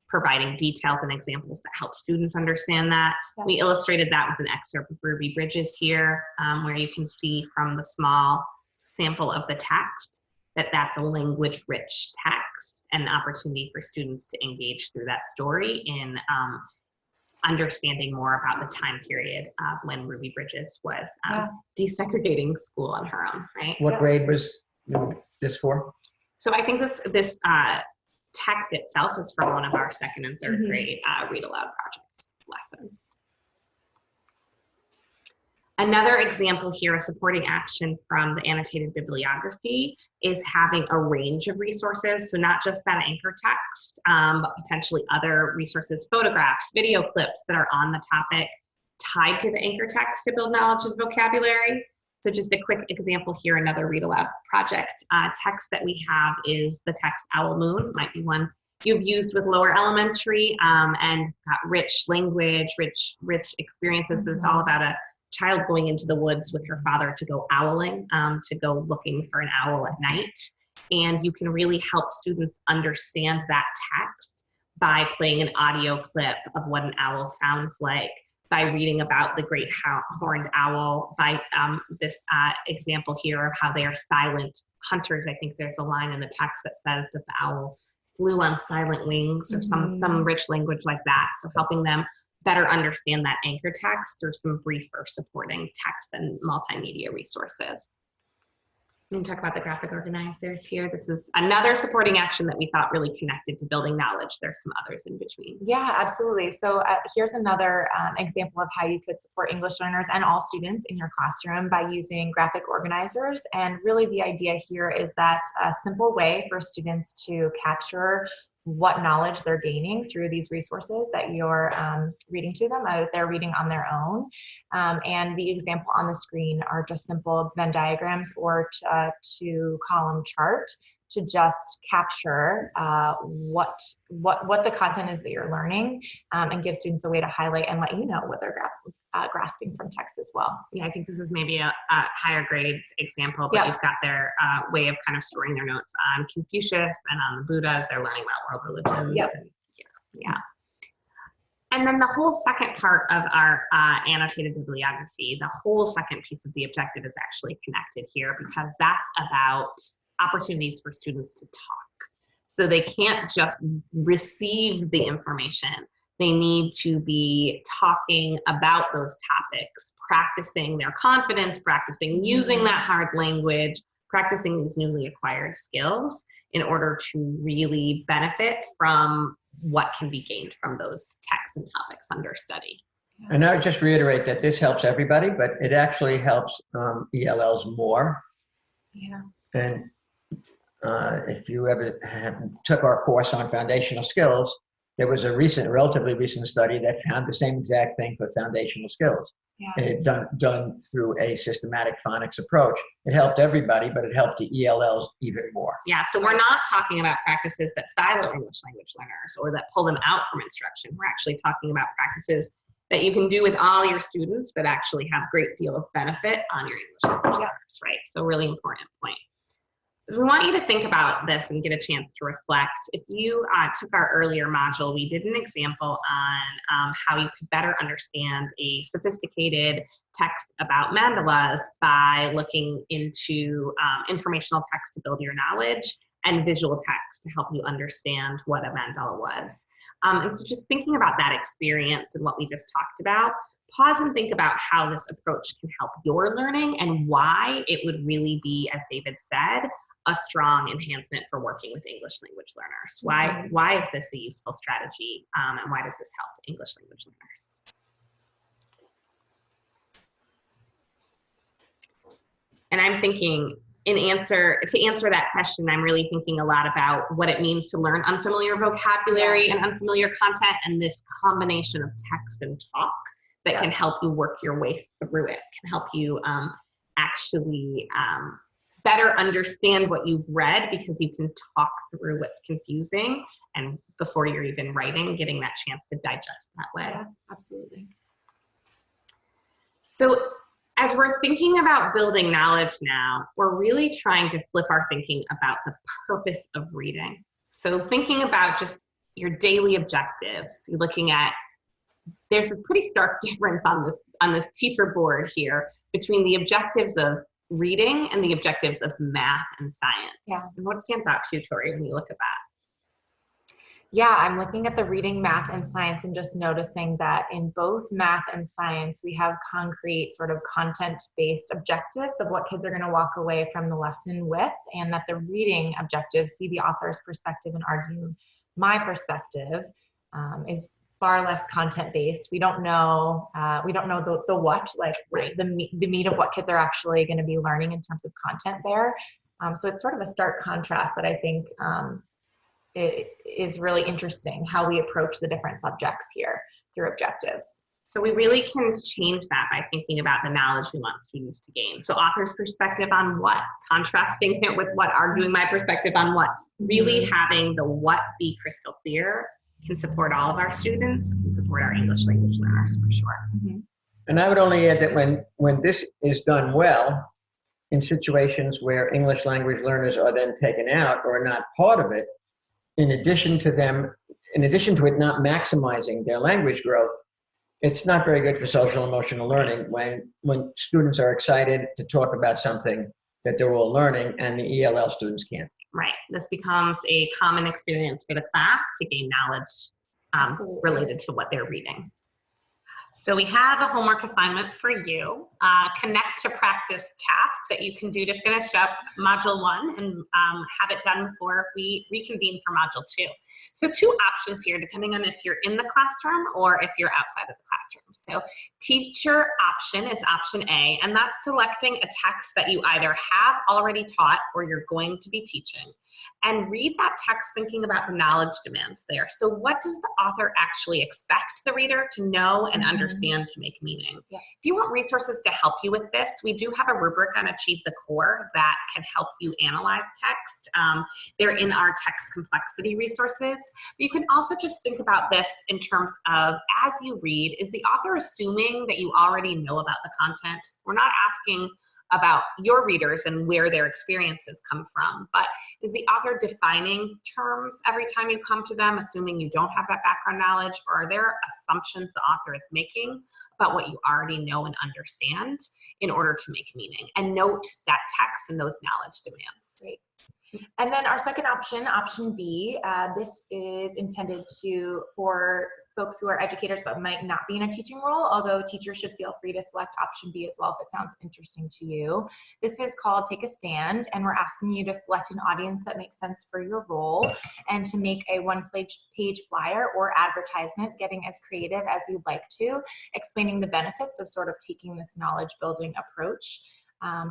providing details and examples that help students understand that. Yeah. We illustrated that with an excerpt of Ruby Bridges here, where you can see from the small sample of the text that that's a language-rich text and an opportunity for students to engage through that story in understanding more about the time period when Ruby Bridges was desegregating school on her own, right? What grade was this for? So I think this text itself is from one of our second and third grade read aloud project lessons. Another example here, a supporting action from the annotated bibliography, is having a range of resources. So not just that anchor text, but potentially other resources, photographs, video clips that are on the topic tied to the anchor text to build knowledge and vocabulary. So just a quick example here, another read aloud project text that we have is the text Owl Moon, might be one you've used with lower elementary, and got rich language, rich experiences, but it's all about a child going into the woods with her father to go owling, to go looking for an owl at night. And you can really help students understand that text by playing an audio clip of what an owl sounds like, by reading about the great horned owl, by this example here of how they are silent hunters. I think there's a line in the text that says that the owl flew on silent wings, or some rich language like that. So helping them better understand that anchor text through some briefer supporting text and multimedia resources. We can talk about the graphic organizers here. This is another supporting action that we thought really connected to building knowledge. There's some others in between. Yeah, absolutely. So here's another example of how you could support English learners and all students in your classroom by using graphic organizers. And really the idea here is that a simple way for students to capture what knowledge they're gaining through these resources that you're reading to them, they're reading on their own. And the example on the screen are just simple Venn diagrams or two-column chart to just capture what the content is that you're learning, and give students a way to highlight and let you know what they're grasping from text as well. Yeah, I think this is maybe a higher grades example, but you've got their way of kind of storing their notes on Confucius and on the Buddhas. They're learning about world religions. And, and then the whole second part of our annotated bibliography, the whole second piece of the objective is actually connected here, because that's about opportunities for students to talk. So they can't just receive the information. They need to be talking about those topics, practicing their confidence, practicing using that hard language, practicing these newly acquired skills in order to really benefit from what can be gained from those texts and topics under study. And I would just reiterate that this helps everybody, but it actually helps ELLs more. Yeah. And if you ever took our course on foundational skills, there was a relatively recent study that found the same exact thing for foundational skills. Yeah. Done through a systematic phonics approach. It helped everybody, but it helped the ELLs even more. Yeah, so we're not talking about practices that silo English language learners or that pull them out from instruction. We're actually talking about practices that you can do with all your students that actually have a great deal of benefit on your English language learners, right? So really important point. We want you to think about this and get a chance to reflect. If you took our earlier module, we did an example on how you could better understand a sophisticated text about mandalas by looking into informational text to build your knowledge and visual text to help you understand what a mandala was. And so just thinking about that experience and what we just talked about, pause and think about how this approach can help your learning and why it would really be, as David said, a strong enhancement for working with English language learners. Why is this a useful strategy, and why does this help English language learners? And I'm thinking, to answer that question, I'm really thinking a lot about what it means to learn unfamiliar vocabulary and unfamiliar content, and this combination of text and talk that can help you work your way through it, can help you actually better understand what you've read, because you can talk through what's confusing, and before you're even writing, getting that chance to digest that way. Yeah, absolutely. So as we're thinking about building knowledge now, we're really trying to flip our thinking about the purpose of reading. So thinking about just your daily objectives, you're looking at, there's this pretty stark difference on this teacher board here between the objectives of reading and the objectives of math and science. Yeah. And what stands out to you, Tori, when you look at that? Yeah, I'm looking at the reading, math, and science and just noticing that in both math and science, we have concrete sort of content-based objectives of what kids are going to walk away from the lesson with, and that the reading objectives see the author's perspective and argue my perspective is far less content-based. We don't know the what, like the meat of what kids are actually going to be learning in terms of content there. So it's sort of a stark contrast that I think it is really interesting how we approach the different subjects here through objectives. So we really can change that by thinking about the knowledge we want students to gain. So author's perspective on what, contrasting it with what, arguing my perspective on what, really having the what be crystal clear can support all of our students, can support our English language learners for sure. Mm-hmm. And I would only add that when this is done well, in situations where English language learners are then taken out or not part of it, in addition to it not maximizing their language growth, it's not very good for social emotional learning when students are excited to talk about something that they're all learning and the ELL students can't. Right. This becomes a common experience for the class to gain knowledge related to what they're reading. So we have a homework assignment for you, connect to practice task that you can do to finish up Module 1 and have it done before we reconvene for Module 2. So 2 options here, depending on if you're in the classroom or if you're outside of the classroom. So teacher option is option A, and that's selecting a text that you either have already taught or you're going to be teaching. And read that text thinking about the knowledge demands there. So what does the author actually expect the reader to know and understand to make meaning? Yeah. If you want resources to help you with this, we do have a rubric on Achieve the Core that can help you analyze text. They're in our text complexity resources. But you can also just think about this in terms of, as you read, is the author assuming that you already know about the content? We're not asking about your readers and where their experiences come from, but is the author defining terms every time you come to them, assuming you don't have that background knowledge, or are there assumptions the author is making about what you already know and understand in order to make meaning? And note that text and those knowledge demands. Great. And then our second option, option B, this is intended for folks who are educators but might not be in a teaching role, although teachers should feel free to select option B as well if it sounds interesting to you. This is called Take a Stand, and we're asking you to select an audience that makes sense for your role and to make a one-page flyer or advertisement, getting as creative as you'd like to, explaining the benefits of sort of taking this knowledge building approach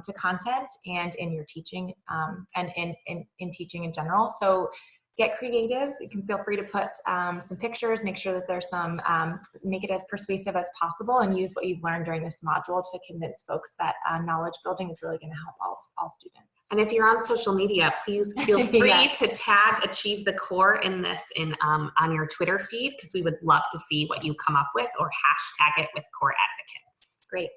to content and in your teaching and in teaching in general. So get creative. You can feel free to put some pictures, make sure that there's some, make it as persuasive as possible, and use what you've learned during this module to convince folks that knowledge building is really going to help all students. And if you're on social media, please feel free Yes. to tag Achieve the Core in this on your Twitter feed, because we would love to see what you come up with, or hashtag it with Core Advocates. Great.